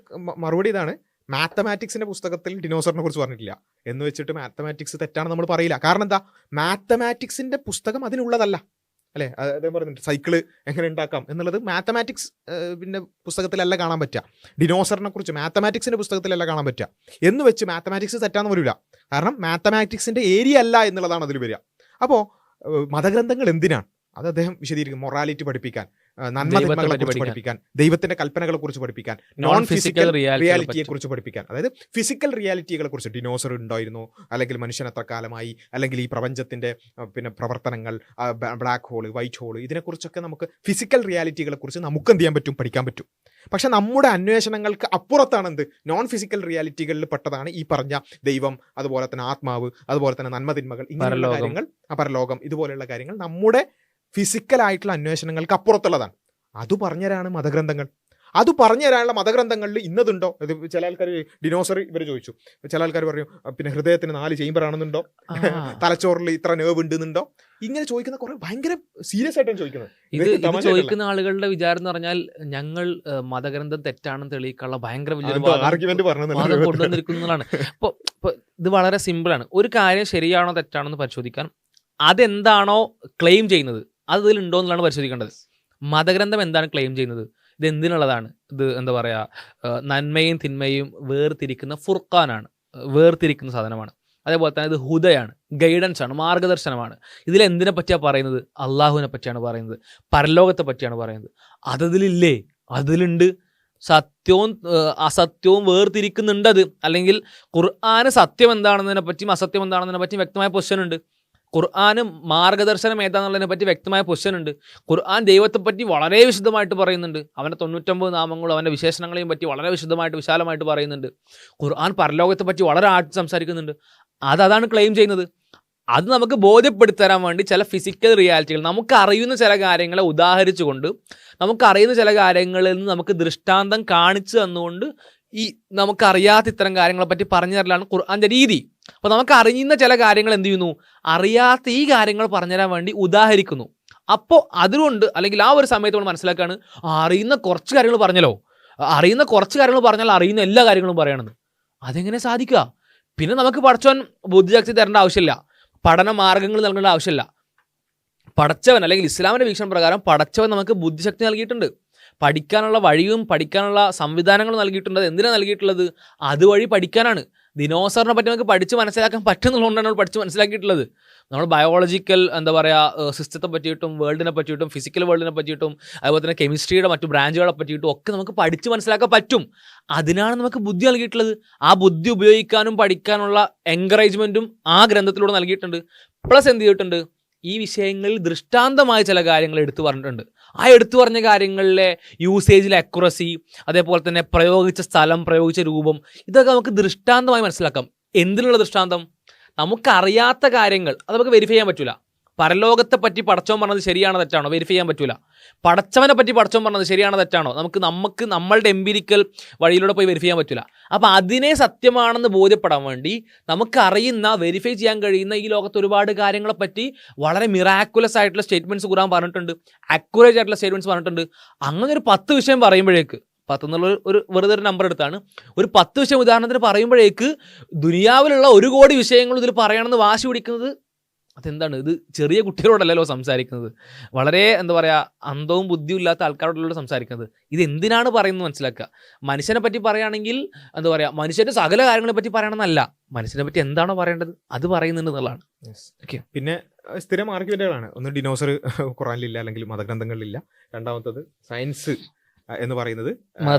മറുപടി ഇതാണ്, മാത്തമാറ്റിക്സിന്റെ പുസ്തകത്തിൽ ഡിനോസറിനെ കുറിച്ച് പറഞ്ഞിട്ടില്ല എന്ന് വെച്ചിട്ട് മാത്തമാറ്റിക്സ് തെറ്റാണെന്ന് നമ്മൾ പറയില്ല. കാരണം എന്താ, മാത്തമാറ്റിക്സിന്റെ പുസ്തകം അതിനുള്ളതല്ല അല്ലെ. അദ്ദേഹം പറഞ്ഞിട്ട് സൈക്കിള് എങ്ങനെ ഉണ്ടാക്കാം എന്നുള്ളത് മാത്തമാറ്റിക്സ് പിന്നെ പുസ്തകത്തിലല്ല കാണാൻ പറ്റുക, ഡിനോസറിനെ കുറിച്ച് മാത്തമാറ്റിക്സിന്റെ പുസ്തകത്തിലല്ല കാണാൻ പറ്റുക എന്ന് വെച്ച് മാത്തമാറ്റിക്സ് തെറ്റാന്ന് വരില്ല. കാരണം മാത്തമാറ്റിക്സിന്റെ ഏരിയ അല്ല എന്നുള്ളതാണ് അതിൽ വരിക. അപ്പോൾ മതഗ്രന്ഥങ്ങൾ എന്തിനാണ്? അത് അദ്ദേഹം വിശദീകരിക്കും. മൊറാലിറ്റി പഠിപ്പിക്കാൻ, നന്മതിന്മകളെ കുറിച്ച് പഠിപ്പിക്കാൻ, ദൈവത്തിന്റെ കൽപ്പനകളെ കുറിച്ച് പഠിപ്പിക്കാൻ, നോൺ ഫിസിക്കൽ റിയാലിറ്റിയെ കുറിച്ച് പഠിപ്പിക്കാൻ. അതായത് ഫിസിക്കൽ റിയാലിറ്റികളെ കുറിച്ച്, ഡിനോസർ ഉണ്ടായിരുന്നു, അല്ലെങ്കിൽ മനുഷ്യൻ എത്ര കാലമായി, അല്ലെങ്കിൽ ഈ പ്രപഞ്ചത്തിന്റെ പിന്നെ പ്രവർത്തനങ്ങൾ, ബ്ലാക്ക് ഹോള്, വൈറ്റ് ഹോള്, ഇതിനെക്കുറിച്ചൊക്കെ നമുക്ക് ഫിസിക്കൽ റിയാലിറ്റികളെ കുറിച്ച് നമുക്ക് എന്ത് ചെയ്യാൻ പറ്റും, പഠിക്കാൻ പറ്റും. പക്ഷെ നമ്മുടെ അന്വേഷണങ്ങൾക്ക് അപ്പുറത്താണ് എന്ത്, നോൺ ഫിസിക്കൽ റിയാലിറ്റികളിൽ പെട്ടതാണ് ഈ പറഞ്ഞ ദൈവം, അതുപോലെ തന്നെ ആത്മാവ്, അതുപോലെ തന്നെ നന്മതിന്മകൾ, ഇങ്ങനെയുള്ള കാര്യങ്ങൾ, പരലോകം, ഇതുപോലെയുള്ള കാര്യങ്ങൾ നമ്മുടെ ഫിസിക്കലായിട്ടുള്ള അന്വേഷണങ്ങൾക്ക് അപ്പുറത്തുള്ളതാണ്. അത് പറഞ്ഞവരാണ് മതഗ്രന്ഥങ്ങൾ. അത് പറഞ്ഞു തരാനുള്ള മതഗ്രന്ഥങ്ങളിൽ ഇന്നതുണ്ടോ? ഇത് ചില ആൾക്കാർ ഡിനോസർ ഇവർ ചോദിച്ചു, ചില ആൾക്കാർ പറയും പിന്നെ ഹൃദയത്തിന് 4 ചേംബർ ആണെന്നുണ്ടോ, തലച്ചോറിൽ ഇത്ര നേവ് ഉണ്ടെന്നുണ്ടോ, ഇങ്ങനെ ചോദിക്കുന്ന കുറെ ഭയങ്കര സീരിയസ് ആയിട്ടാണ് ചോദിക്കുന്നത്. ഇത് ചോദിക്കുന്ന ആളുകളുടെ വിചാരം എന്ന് പറഞ്ഞാൽ ഞങ്ങൾ മതഗ്രന്ഥം തെറ്റാണെന്ന് തെളിയിക്കാനുള്ള ഭയങ്കര ആർഗ്യുമെന്റ് വാദം കൊണ്ടുവന്നിരിക്കുന്നതാണ്. ഇപ്പൊ ഇത് വളരെ സിമ്പിളാണ്. ഒരു കാര്യം ശരിയാണോ തെറ്റാണോ എന്ന് പരിശോധിക്കാൻ അതെന്താണോ ക്ലെയിം ചെയ്യുന്നത് അത് ഇതിലുണ്ടോ എന്നുള്ളതാണ് പരിശോധിക്കേണ്ടത്. മതഗ്രന്ഥം എന്താണ് ക്ലെയിം ചെയ്യുന്നത്, ഇത് എന്തിനുള്ളതാണ്, ഇത് എന്താ പറയുക, നന്മയും തിന്മയും വേർതിരിക്കുന്ന ഫുർഖാനാണ്, വേർതിരിക്കുന്ന സാധനമാണ്. അതേപോലെ തന്നെ ഇത് ഹുദയാണ്, ഗൈഡൻസ് ആണ്, മാർഗദർശനമാണ്. ഇതിലെന്തിനെ പറ്റിയാണ് പറയുന്നത്? അള്ളാഹുവിനെ പറ്റിയാണ് പറയുന്നത്, പരലോകത്തെ പറ്റിയാണ് പറയുന്നത്. അതിലില്ലേ? അതിലുണ്ട്. സത്യവും അസത്യവും വേർതിരിക്കുന്നുണ്ട് അത്. അല്ലെങ്കിൽ ഖുർആന് സത്യം എന്താണെന്നതിനെ പറ്റിയും അസത്യം എന്താണെന്നതിനെ പറ്റിയും വ്യക്തമായ പൊസിഷൻ ഉണ്ട്. ഖുർആന് മാർഗദർശനം ഏതാണെന്നുള്ളതിനെ പറ്റി വ്യക്തമായ പൊസിഷൻ ഉണ്ട്. ഖുർആൻ ദൈവത്തെപ്പറ്റി വളരെ വിശദമായിട്ട് പറയുന്നുണ്ട്. അവൻ്റെ 99 നാമങ്ങളും അവൻ്റെ വിശേഷണങ്ങളെയും പറ്റി വളരെ വിശദമായിട്ട് വിശാലമായിട്ട് പറയുന്നുണ്ട്. ഖുർആൻ പരലോകത്തെ പറ്റി വളരെ ആഴ്ച സംസാരിക്കുന്നുണ്ട്. അതാണ് ക്ലെയിം ചെയ്യുന്നത്. അത് നമുക്ക് ബോധ്യപ്പെടുത്തരാൻ വേണ്ടി ചില ഫിസിക്കൽ റിയാലിറ്റികൾ, നമുക്കറിയുന്ന ചില കാര്യങ്ങളെ ഉദാഹരിച്ചുകൊണ്ട്, നമുക്കറിയുന്ന ചില കാര്യങ്ങളിൽ നിന്ന് നമുക്ക് ദൃഷ്ടാന്തം കാണിച്ചു തന്നുകൊണ്ട് ഈ നമുക്കറിയാത്ത ഇത്തരം കാര്യങ്ങളെ പറ്റി പറഞ്ഞു തരലാണ് ഖുർആൻ്റെ രീതി. അപ്പോൾ നമുക്ക് അറിയുന്ന ചില കാര്യങ്ങൾ എന്ത് ചെയ്യുന്നു, അറിയാത്ത ഈ കാര്യങ്ങൾ പറഞ്ഞുതരാൻ വേണ്ടി ഉദാഹരിക്കുന്നു. അപ്പോൾ അതുകൊണ്ട് അല്ലെങ്കിൽ ആ ഒരു സമയത്ത് നമ്മൾ മനസ്സിലാക്കുകയാണ് അറിയുന്ന കുറച്ച് കാര്യങ്ങൾ പറഞ്ഞല്ലോ, അറിയുന്ന കുറച്ച് കാര്യങ്ങൾ പറഞ്ഞാൽ അറിയുന്ന എല്ലാ കാര്യങ്ങളും പറയണമെന്ന്. അതെങ്ങനെ സാധിക്കുക? പിന്നെ നമുക്ക് പഠിച്ചവൻ ബുദ്ധിശക്തി തരേണ്ട ആവശ്യമില്ല, പഠന മാർഗങ്ങൾ നൽകേണ്ട ആവശ്യമില്ല. പടച്ചവൻ അല്ലെങ്കിൽ ഇസ്ലാമിൻ്റെ വീക്ഷണം പ്രകാരം പടച്ചവൻ നമുക്ക് ബുദ്ധിശക്തി നൽകിയിട്ടുണ്ട്, പഠിക്കാനുള്ള വഴിയും പഠിക്കാനുള്ള സംവിധാനങ്ങളും നൽകിയിട്ടുണ്ട്. അത് എന്തിനാണ് നൽകിയിട്ടുള്ളത്? അതുവഴി പഠിക്കാനാണ്. ദിനോസറിനെ പറ്റി നമുക്ക് പഠിച്ച് മനസ്സിലാക്കാൻ പറ്റുന്നതുകൊണ്ടാണ് നമ്മൾ പഠിച്ച് മനസ്സിലാക്കിയിട്ടുള്ളത്. നമ്മൾ ബയോളജിക്കൽ എന്താ പറയുക സിസ്റ്റത്തെ പറ്റിയിട്ടും വേൾഡിനെ പറ്റിയിട്ടും ഫിസിക്കൽ വേൾഡിനെ പറ്റിയിട്ടും അതുപോലെ തന്നെ കെമിസ്ട്രിയുടെ മറ്റു ബ്രാഞ്ചുകളെ പറ്റിയിട്ടും ഒക്കെ നമുക്ക് പഠിച്ച് മനസ്സിലാക്കാൻ പറ്റും. അതിനാണ് നമുക്ക് ബുദ്ധി നൽകിയിട്ടുള്ളത്. ആ ബുദ്ധി ഉപയോഗിക്കാനും പഠിക്കാനുള്ള എൻകറേജ്മെൻറ്റും ആ ഗ്രന്ഥത്തിലൂടെ നൽകിയിട്ടുണ്ട്. പ്ലസ് എന്ത് ചെയ്തിട്ടുണ്ട്, ഈ വിഷയങ്ങളിൽ ദൃഷ്ടാന്തമായ ചില കാര്യങ്ങൾ എടുത്തു പറഞ്ഞിട്ടുണ്ട്. ആ എടുത്തു പറഞ്ഞ കാര്യങ്ങളിലെ യൂസേജിലെ അക്യുറസി, അതേപോലെ തന്നെ പ്രയോഗിച്ച സ്ഥലം, പ്രയോഗിച്ച രൂപം, ഇതൊക്കെ നമുക്ക് ദൃഷ്ടാന്തമായി മനസ്സിലാക്കാം. എന്തിനുള്ള ദൃഷ്ടാന്തം? നമുക്കറിയാത്ത കാര്യങ്ങൾ അത് നമുക്ക് വെരിഫൈ ചെയ്യാൻ പറ്റില്ല. പരലോകത്തെ പറ്റി പടച്ചവൻ പറഞ്ഞത് ശരിയാണോ തെറ്റാണോ വെരിഫൈ ചെയ്യാൻ പറ്റില്ല. പടച്ചവനെ പറ്റി പടച്ചവൻ പറഞ്ഞത് ശരിയാണോ തെറ്റാണോ നമുക്ക് നമ്മളുടെ എംപിരിക്കൽ വഴിയിലൂടെ പോയി വെരിഫൈ ചെയ്യാൻ പറ്റില്ല. അപ്പോൾ അതിനെ സത്യമാണെന്ന് ബോധ്യപ്പെടാൻ വേണ്ടി നമുക്കറിയുന്ന വെരിഫൈ ചെയ്യാൻ കഴിയുന്ന ഈ ലോകത്ത് ഒരുപാട് കാര്യങ്ങളെ പറ്റി വളരെ മിറാക്കുലസ് ആയിട്ടുള്ള സ്റ്റേറ്റ്മെൻറ്റ്സ് ഖുർആൻ പറഞ്ഞിട്ടുണ്ട്, അക്യുറേറ്റ് ആയിട്ടുള്ള സ്റ്റേറ്റ്മെൻറ്റ്സ് പറഞ്ഞിട്ടുണ്ട്. അങ്ങനെ ഒരു 10 വിഷയം പറയുമ്പോഴേക്ക്, 10 എന്നുള്ള വെറുതെ ഒരു നമ്പർ എടുത്താണ്, ഒരു 10 വിഷയം ഉദാഹരണത്തിന് പറയുമ്പോഴേക്ക് ദുനിയാവിലുള്ള 1 കോടി വിഷയങ്ങൾ ഇതിൽ പറയണമെന്ന് വാശി പിടിക്കുന്നത് അതെന്താണ്? ഇത് ചെറിയ കുട്ടികളോടല്ലല്ലോ സംസാരിക്കുന്നത്, വളരെ എന്താ പറയുക അന്തവും ബുദ്ധിയും ഇല്ലാത്ത ആൾക്കാരോടല്ലോ സംസാരിക്കുന്നത്. ഇത് എന്തിനാണ് പറയുന്നത് മനസ്സിലാക്കുക. മനുഷ്യനെ പറ്റി പറയുകയാണെങ്കിൽ എന്താ പറയുക, മനുഷ്യൻ്റെ സകല കാര്യങ്ങളെ പറ്റി പറയണമെന്നല്ല, മനുഷ്യനെ പറ്റി എന്താണോ പറയേണ്ടത് അത് പറയുന്നുണ്ട് എന്നുള്ളതാണ്. പിന്നെ സ്ഥിരം ആർഗ്യുമെന്റുകളാണ്. ഒന്ന് ഡിനോസർ ഖുറാനിലില്ല അല്ലെങ്കിൽ മതഗ്രന്ഥങ്ങളിലില്ല. രണ്ടാമത്തത് സയൻസ് എന്ന് പറയുന്നത്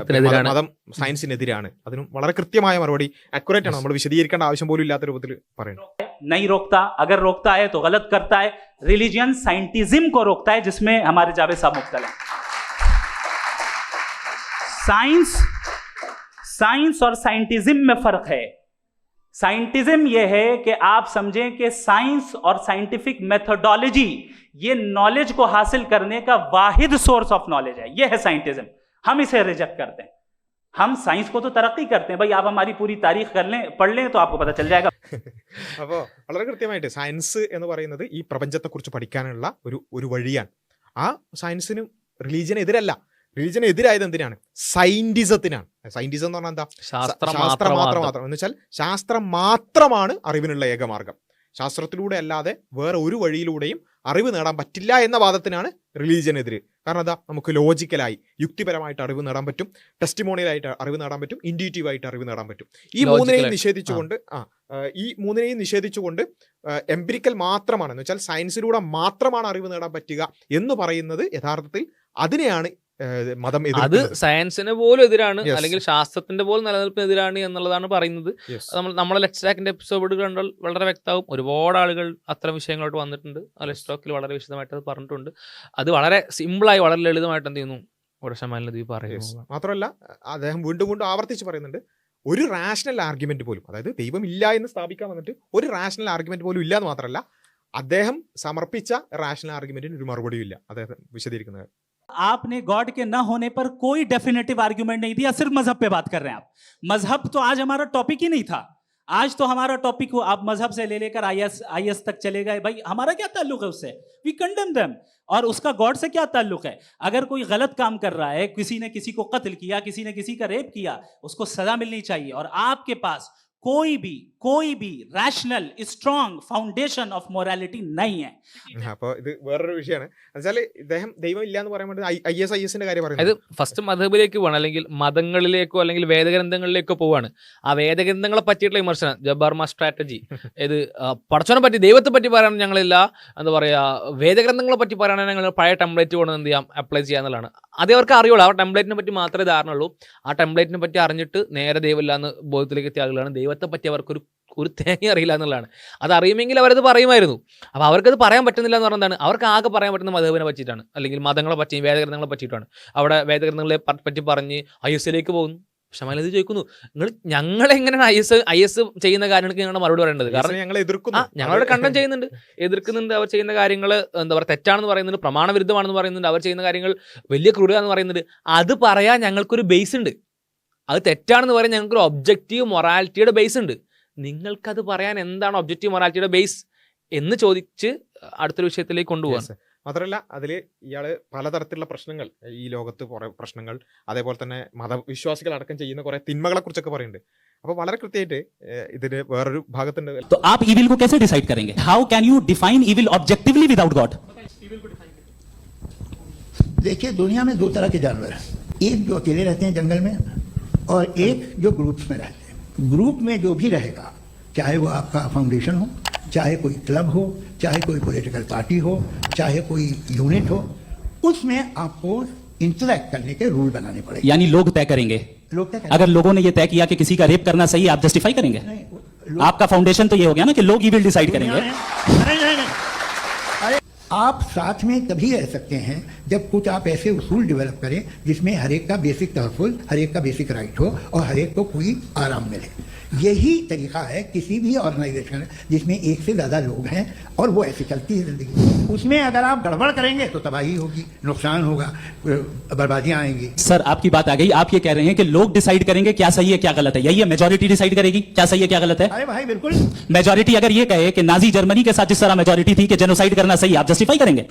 മതം സയൻസിനെതിരാണ്. അതിനും വളരെ കൃത്യമായ മറുപടി, അക്യുറേറ്റ് ആണ്, നമ്മൾ വിശദീകരിക്കേണ്ട ആവശ്യം പോലും ഇല്ലാത്ത രൂപത്തിൽ പറയുന്നു. नहीं रोकता, अगर रोकता है तो गलत करता है. रिलीजियन साइंटिज्म को रोकता है, जिसमें हमारे जावेद साहब मुब्तला हैं. साइंस और साइंटिज्म में फर्क है. साइंटिज्म यह है कि आप समझें कि साइंस और साइंटिफिक मेथोडोलॉजी ये नॉलेज को हासिल करने का वाहिद सोर्स ऑफ नॉलेज है. यह है साइंटिज्म. हम इसे रिजेक्ट करते हैं. हम साइंस को तो तरक्की करते हैं. भाई आप हमारी पूरी तारीख पढ़ लें तो आपको पता चल जाएगा. അപ്പോൾ വളരെ കൃത്യമായിട്ട് സയൻസ് എന്ന് പറയുന്നത് ഈ പ്രപഞ്ചത്തെക്കുറിച്ച് പഠിക്കാനുള്ള ഒരു വഴിയാണ്. ആ സയൻസിന് റിലീജിയനെതിരല്ല. റിലീജിയനെതിരായത് എന്തിനാണ്? സയന്റിസത്തിനാണ്. സയന്റിസം എന്ന് പറഞ്ഞാൽ എന്താ? ശാസ്ത്രം മാത്രം എന്ന് വെച്ചാൽ ശാസ്ത്രം മാത്രമാണ് അറിവിനുള്ള ഏകമാർഗം. ശാസ്ത്രത്തിലൂടെ അല്ലാതെ വേറെ ഒരു വഴിയിലൂടെയും അറിവ് നേടാൻ പറ്റില്ല എന്ന വാദത്തിനാണ് റിലീജിയനെതിരെ. കാരണം എന്താ, നമുക്ക് ലോജിക്കലായി യുക്തിപരമായിട്ട് അറിവ് നേടാൻ പറ്റും, ടെസ്റ്റിമോണിയലായിട്ട് അറിവ് നേടാൻ പറ്റും, ഇൻഡ്യൂറ്റീവായിട്ട് അറിവ് നേടാൻ പറ്റും. ഈ മൂന്നിനെയും നിഷേധിച്ചുകൊണ്ട് എംപിരിക്കൽ മാത്രമാണ് എന്ന് വെച്ചാൽ സയൻസിലൂടെ മാത്രമാണ് അറിവ് നേടാൻ പറ്റുക എന്ന് പറയുന്നത് യഥാർത്ഥത്തിൽ അതിനെയാണ് മതം അത് സയൻസിന് പോലും എതിരാണ്, അല്ലെങ്കിൽ ശാസ്ത്രത്തിന്റെ പോലും നിലനിൽപ്പിനെതിരാണ് എന്നുള്ളതാണ് പറയുന്നത്. നമ്മളെ ലെറ്റ്സ് ടാക്കിന്റെ എപ്പിസോഡ് കണ്ടാൽ വളരെ വ്യക്തമാവും. ഒരുപാട് ആളുകൾ അത്തരം വിഷയങ്ങളോട്ട് വന്നിട്ടുണ്ട്. ലെറ്റ്സ് ടോക്കിൽ വളരെ വിശദമായിട്ട് അത് പറഞ്ഞിട്ടുണ്ട്. അത് വളരെ സിമ്പിളായി വളരെ ലളിതമായിട്ട് എന്ത് ചെയ്യുന്നു ഷമാലിനദി പറയുന്നു. മാത്രമല്ല അദ്ദേഹം വീണ്ടും ആവർത്തിച്ച് പറയുന്നുണ്ട്, ഒരു റാഷണൽ ആർഗ്യുമെന്റ് പോലും, അതായത് ദൈവം ഇല്ല എന്ന് സ്ഥാപിക്കാൻ വന്നിട്ട് ഒരു റാഷണൽ ആർഗ്യുമെന്റ് പോലും ഇല്ല എന്ന് മാത്രമല്ല, അദ്ദേഹം സമർപ്പിച്ച റാഷണൽ ആർഗ്യുമെന്റിന് ഒരു മറുപടിയും ഇല്ല. അദ്ദേഹം വിശദീകരിക്കുന്നത് आपने गॉड के न होने पर कोई डेफिनेटिव आर्ग्यूमेंट नहीं दिया, सिर्फ मजहब पे बात कर रहे हैं आप। मजहब तो आज हमारा टॉपिक ही नहीं था। आज तो हमारा टॉपिक हो, आप मजहब से ले लेकर आईएस तक चले गए। भाई हमारा क्या ताल्लुक है उससे? We condemn them. और उसका गॉड से क्या ताल्लुक है? अगर कोई गलत काम कर रहा है, किसी ने किसी को कत्ल किया, किसी ने किसी का रेप किया, उसको सजा मिलनी चाहिए। और आपके पास कोई भी rational strong foundation of morality नहीं है। അപ്പൊ ഇത് വേറൊരു വിഷയമാണ്. എന്നുവെച്ചാല് ഇദ്ദേഹം ദൈവം ഇല്ല എന്ന് പറയാൻ വേണ്ടി IS കാര്യം അത് പറയുന്നത്. ഫസ്റ്റ് മതബിലേക്ക് പോവാണ്, അല്ലെങ്കിൽ മതങ്ങളിലേക്കോ അല്ലെങ്കിൽ വേദഗ്രന്ഥങ്ങളിലേക്കോ പോവാണ്. ആ വേദഗ്രന്ഥങ്ങളെ പറ്റിയിട്ടുള്ള വിമർശനം, ജബ്ബാർമ സ്ട്രാറ്റജി, ഇത് പടച്ചോനെ പറ്റി ദൈവത്തെ പറ്റി പറയാൻ ഞങ്ങളില്ല, എന്താ പറയാ, വേദഗ്രന്ഥങ്ങളെ പറ്റി പറയുകയാണെങ്കിൽ ഞങ്ങൾ പഴയ ടെംപ്ലേറ്റ് കൊണ്ട് എന്ത് ചെയ്യാം, അപ്ലൈ ചെയ്യാന്നുള്ളതാണ്. അതേ അവർക്ക് അറിയുള്ളൂ. ആ ടെംപ്ലേറ്റിനെ പറ്റി മാത്രമേ ധാരണ ഉള്ളൂ. ആ ടെംപ്ലേറ്റിനെ പറ്റി അറിഞ്ഞിട്ട് നേരെ ദൈവമില്ല എന്ന് ബോധത്തിലേക്ക് എത്തിയ ആളുകളാണ്. ദൈവത്തെ പറ്റി അവർക്കൊരു തേങ്ങ അറിയില്ല എന്നുള്ളതാണ്. അത് അറിയുമെങ്കിൽ അവരത് പറയുമായിരുന്നു. അപ്പോൾ അവർക്കത് പറയാൻ പറ്റുന്നില്ല എന്ന് പറഞ്ഞതാണ്. അവർക്ക് ആകെ പറയാൻ പറ്റുന്ന മതവിനെ പറ്റിയിട്ടാണ്, അല്ലെങ്കിൽ മതങ്ങളെ പറ്റിയും വേദഗ്രന്ഥങ്ങളെ പറ്റിയിട്ടാണ്. അവിടെ വേദഗ്രന്ഥങ്ങളെ പറ്റി പറഞ്ഞ് IS പോകുന്നു. പക്ഷെ മലത് ചോദിക്കുന്നു, ഞങ്ങളെങ്ങനെയാണ് IS ചെയ്യുന്ന കാര്യങ്ങൾക്ക് ഞങ്ങളുടെ മറുപടി പറയേണ്ടത്? കാരണം ഞങ്ങൾ എതിർക്കുന്നു, ഞങ്ങളവിടെ കണ്ടം ചെയ്യുന്നുണ്ട്, എതിർക്കുന്നുണ്ട്. അവർ ചെയ്യുന്ന കാര്യങ്ങൾ എന്താ പറയുക, തെറ്റാണെന്ന് പറയുന്നുണ്ട്, പ്രമാണവിരുദ്ധമാണെന്ന് പറയുന്നുണ്ട്, അവർ ചെയ്യുന്ന കാര്യങ്ങൾ വലിയ ക്രൂരതാണെന്ന് പറയുന്നുണ്ട്. അത് പറയാൻ ഞങ്ങൾക്കൊരു ബേസ് ഉണ്ട്. അത് തെറ്റാണെന്ന് പറയാൻ ഞങ്ങൾക്കൊരു ഒബ്ജക്റ്റീവ് മൊറാലിറ്റിയുടെ ബേസ് ഉണ്ട്. നിങ്ങൾക്കത് പറയാൻ എന്താണ് ഒബ്ജക്റ്റീവ് മൊറാലിറ്റിയുടെ ബേസ് എന്ന് ചോദിച്ച് അടുത്തൊരു വിഷയത്തിലേക്ക് കൊണ്ടുപോകാൻ. മാത്രമല്ല അതിൽ ഇയാൾ പലതരത്തിലുള്ള പ്രശ്നങ്ങൾ, ഈ ലോകത്ത് കുറേ പ്രശ്നങ്ങൾ, അതേപോലെ തന്നെ മതവിശ്വാസികൾ അടക്കം ചെയ്യുന്ന കുറേ തിന്മകളെ കുറിച്ചൊക്കെ പറയുന്നുണ്ട്. അപ്പോൾ വളരെ കൃത്യമായിട്ട് ഇതിന് വേറൊരു ഭാഗത്തുണ്ട്. तो आप इविल को कैसे डिसाइड करेंगे? How can you define evil objectively without God? देखिए, दुनिया में दो तरह के जानवर हैं, एक जो अकेले रहते हैं जंगल में और एक जो ग्रुप्स में रहते हैं। ग्रुप में जो भी रहेगा, चाहे वो आपका फाउंडेशन हो, चाहे कोई क्लब हो, चाहे कोई पॉलिटिकल पार्टी हो, चाहे कोई यूनिट हो, उसमें आपको इंटरेक्ट करने के रूल बनाने पड़ेंगे। यानी लोग तय करेंगे। लोग क्या अगर लोगों ने ये तय किया कि किसी का रेप करना सही, आप जस्टिफाई करेंगे? नहीं, आपका फाउंडेशन तो ये हो गया ना कि लोग इविल डिसाइड करेंगे। नहीं। अरे आप साथ में तभी रह सकते हैं जब कुछ आप ऐसे उसूल डेवलप करें जिसमें हर एक का बेसिक तहफ़्फ़ुज़, हर एक का बेसिक राइट हो और हर एक को कोई आराम मिले। यही तरीका है किसी भी ऑर्गेनाइजेशन जिसमें एक से ज़्यादा लोग हैं और वो ऐसे चलती है ज़िंदगी। उसमें अगर आप गड़बड़ करेंगे तो तबाही होगी, नुकसान होगा, बर्बादियाँ आएंगी। सर आपकी बात आ गई, आप ये कह रहे हैं कि लोग डिसाइड करेंगे क्या सही है क्या गलत है, यही है? मेजॉरिटी डिसाइड करेगी क्या सही है क्या गलत है? अरे भाई बिल्कुल। मेजॉरिटी अगर ये कहे कि नाजी जर्मनी के साथ जिस तरह मेजॉरिटी थी कि जेनोसाइड करना सही, आप जस्टिफाई करेंगे?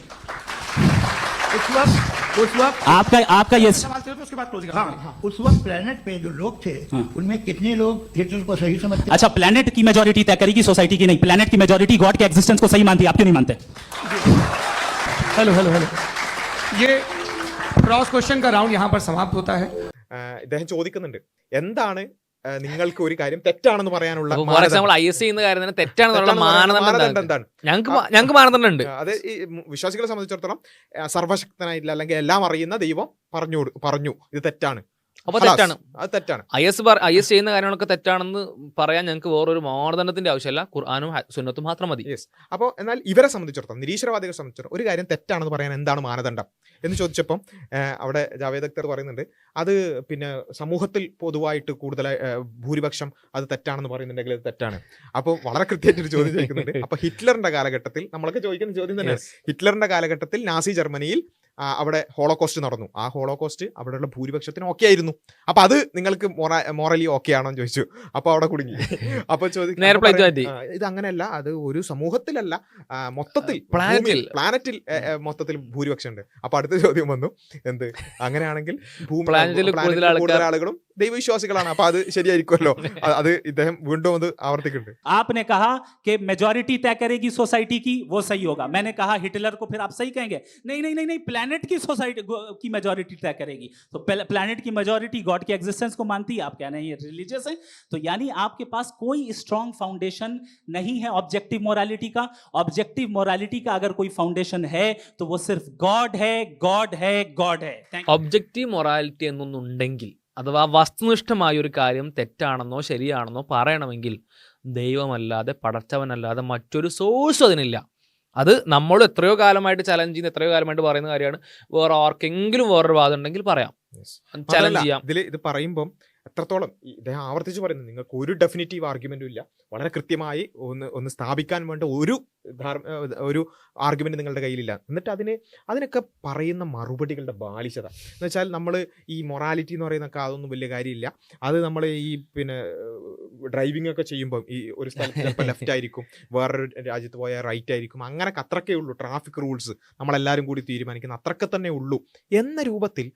उस वक्त आपका ये हाँ, उस वक्त प्लेनेट पे जो लोग थे उनमें कितने लोग हिटलर को सही समझते? अच्छा, प्लेनेट की मेजॉरिटी तय करेगी, सोसाइटी की नहीं। प्लेनेट की मेजॉरिटी गॉड के एग्जिस्टेंस को सही मानती है, आप क्यों नहीं मानते? हेलो ये क्रॉस क्वेश्चन का राउंड यहाँ पर समाप्त होता है। ഇദ്ദേഹം ചോദിക്കുന്നുണ്ട്, എന്താണ് നിങ്ങൾക്ക് ഒരു കാര്യം തെറ്റാണെന്ന് പറയാനുള്ള ഫോർ എക്സാമ്പിൾ IS ചെയ്യുന്ന കാര്യം തന്നെ തെറ്റാണെന്നുള്ള മാനദണ്ഡം എന്താണ്? ഞങ്ങൾക്ക് മാനദണ്ഡം ഉണ്ട്. അത് ഈ വിശ്വാസികളെ സംബന്ധിച്ചിടത്തോളം സർവശക്തനായിട്ടില്ല, അല്ലെങ്കിൽ എല്ലാം അറിയുന്ന ദൈവം പറഞ്ഞു ഇത് തെറ്റാണ്, അപ്പൊ തെറ്റാണ്, അത് തെറ്റാണ്. IS ചെയ്യുന്ന കാര്യങ്ങളൊക്കെ തെറ്റാണെന്ന് പറയാൻ ഞങ്ങൾക്ക് വേറൊരു മാനദണ്ഡത്തിന്റെ ആവശ്യമില്ല, ഖുർആനും സുന്നത്തും മാത്രം മതി. യെസ്. അപ്പോൾ എന്നാൽ ഇവരെ സംബന്ധിച്ചിടത്തോളം, നിരീശ്വരവാദികളെ സംബന്ധിച്ചിടത്തോളം ഒരു കാര്യം തെറ്റാണെന്ന് പറയാൻ എന്താണ് മാനദണ്ഡം എന്ന് ചോദിച്ചപ്പം അവിടെ ജാവേദ് അക്തർ പറയുന്നുണ്ട്, അത് പിന്നെ സമൂഹത്തിൽ പൊതുവായിട്ട് കൂടുതലായി ഭൂരിപക്ഷം അത് തെറ്റാണെന്ന് പറയുന്നുണ്ടെങ്കിൽ അത് തെറ്റാണ്. അപ്പോൾ വളരെ കൃത്യമായിട്ടൊരു ചോദ്യം ചോദിക്കുന്നുണ്ട്. അപ്പോൾ ഹിറ്റ്ലറിന്റെ കാലഘട്ടത്തിൽ, നമ്മളൊക്കെ ചോദിക്കുന്ന ചോദ്യം തന്നെ, ഹിറ്റ്ലറിന്റെ കാലഘട്ടത്തിൽ നാസി ജർമ്മനിയിൽ അവിടെ ഹോളോകോസ്റ്റ് നടന്നു. ആ ഹോളോകോസ്റ്റ് അവിടെയുള്ള ഭൂരിപക്ഷത്തിന് ഓക്കെ ആയിരുന്നു. അപ്പൊ അത് നിങ്ങൾക്ക് മോറലി ഓക്കെ ആണോ എന്ന് ചോദിച്ചു. അപ്പൊ അവിടെ കുടുങ്ങി. അപ്പൊ ഇത് അങ്ങനെയല്ല, അത് ഒരു സമൂഹത്തിലല്ല, മൊത്തത്തിൽ പ്ലാനറ്റിൽ മൊത്തത്തിൽ ഭൂരിപക്ഷം ഉണ്ട്. അപ്പൊ അടുത്ത ചോദ്യം വന്നു, എന്ത് അങ്ങനെയാണെങ്കിൽ കൂടുതൽ ആളുകളും ദൈവവിശ്വാസികളാണ്, അപ്പൊ അത് ശരിയായിരിക്കുമല്ലോ. അത് ഇദ്ദേഹം വീണ്ടും അത് ആവർത്തിക്കുന്നുണ്ട്. आपने कहा कि मेजॉरिटी तय करेगी सोसाइटी की, वो सही होगा। मैंने कहा हिटलर को फिर आप सही कहेंगे? नहीं, प्लेनेट की सोसाइटी की मेजॉरिटी तय करेगी। तो प्लेनेट की मेजॉरिटी गॉड के एग्जिस्टेंस को मानती है, आप कह रहे हैं ये रिलीजियस है। तो यानी आपके पास कोई स्ट्रॉन्ग फाउंडेशन नहीं है ऑब्जेक्टिव मोरालिटी का। ऑब्जेक्टिव मोरालिटी का अगर कोई फाउंडेशन है तो वो सिर्फ गॉड है। ഒബ്ജക്റ്റീവ് മൊറാലിറ്റി എന്നൊന്നുണ്ടെങ്കിൽ, അഥവാ വസ്തുനിഷ്ഠമായ ഒരു കാര്യം തെറ്റാണെന്നോ ശരിയാണെന്നോ പറയണമെങ്കിൽ ദൈവമല്ലാതെ, പടച്ചവനല്ലാതെ മറ്റൊരു സോഴ്സും അതിനില്ല. അത് നമ്മൾ എത്രയോ കാലമായിട്ട് ചലഞ്ച് ചെയ്യുന്ന, എത്രയോ കാലമായിട്ട് പറയുന്ന കാര്യമാണ്. വേറെ ആർക്കെങ്കിലും വേറൊരു വാദം ഉണ്ടെങ്കിൽ പറയാം, ചലഞ്ച് ചെയ്യാം. ഇത് പറയുമ്പം എത്രത്തോളം ഇദ്ദേഹം ആവർത്തിച്ച് പറയുന്നത് നിങ്ങൾക്ക് ഒരു ഡെഫിനിറ്റീവ് ആർഗ്യുമെന്റും ഇല്ല, വളരെ കൃത്യമായി ഒന്ന് സ്ഥാപിക്കാൻ വേണ്ട ഒരു ആർഗ്യുമെന്റ് നിങ്ങളുടെ കയ്യിലില്ല. എന്നിട്ട് അതിനൊക്കെ പറയുന്ന മറുപടികളുടെ ബാലിശത എന്ന് വെച്ചാൽ, നമ്മൾ ഈ മൊറാലിറ്റി എന്ന് പറയുന്നൊക്കെ അതൊന്നും വലിയ കാര്യമില്ല. അത് നമ്മൾ ഈ ഡ്രൈവിംഗ് ഒക്കെ ചെയ്യുമ്പോൾ ഈ ഒരു സ്ഥലത്ത് ചിലപ്പോൾ ലെഫ്റ്റ് ആയിരിക്കും, വേറൊരു രാജ്യത്ത് പോയാൽ റൈറ്റ് ആയിരിക്കും, അങ്ങനെയൊക്കെ അത്രക്കേ ഉള്ളൂ. ട്രാഫിക് റൂൾസ് നമ്മളെല്ലാവരും കൂടി തീരുമാനിക്കുന്ന അത്രക്കെ തന്നെ ഉള്ളൂ എന്ന രൂപത്തിൽ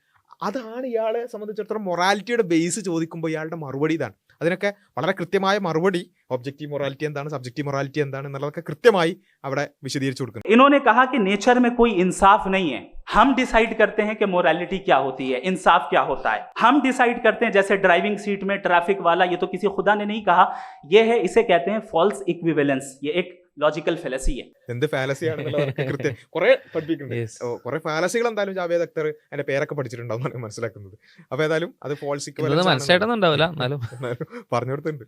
അതാണ് ഇയാളെ സംബന്ധിച്ചിടത്തോളം മൊറാലിറ്റിയുടെ ബേസ് ചോദിക്കുമ്പോൾ ഇയാളുടെ മറുപടി ഇതാണ്. അതിനൊക്കെ വളരെ കൃത്യമായ മറുപടി, ഒബ്ജക്റ്റീവ് മൊറാലിറ്റി എന്താണ്, സബ്ജക്റ്റീവ് മൊറാലിറ്റി എന്താണ് എന്നുള്ളതൊക്കെ കൃത്യമായി അവിടെ വിശദീകരിച്ചു കൊടുക്കുന്നു. इन्होंने कहा कि नेचर में कोई इंसाफ नहीं है, हम डिसाइड करते हैं कि मोरालिटी क्या होती है, इंसाफ क्या होता है, हम डिसाइड करते हैं. जैसे ड्राइविंग सीट में ट्रैफिक वाला, ये तो किसी खुदा ने नहीं कहा, ये है, इसे कहते हैं फॉल्स इक्विवेलेंस. ये एक ലോജിക്കൽ ഫെലസി. എന്ത് ഫാലസിയാണെന്നുള്ളതൊക്കെ കൃത്യം കുറെ പഠിപ്പിക്കുന്നുണ്ട്. കുറെ ഫാലസികൾ എന്തായാലും ജാവേദ് അക്തർ അതിന്റെ പേരൊക്കെ പഠിച്ചിട്ടുണ്ടാവും മനസ്സിലാക്കുന്നത്. അപ്പൊ ഏതായാലും അത് ഫോൾസ് മനസ്സിലായിട്ടുണ്ടാവില്ല, പറഞ്ഞു കൊടുത്തിട്ടുണ്ട്.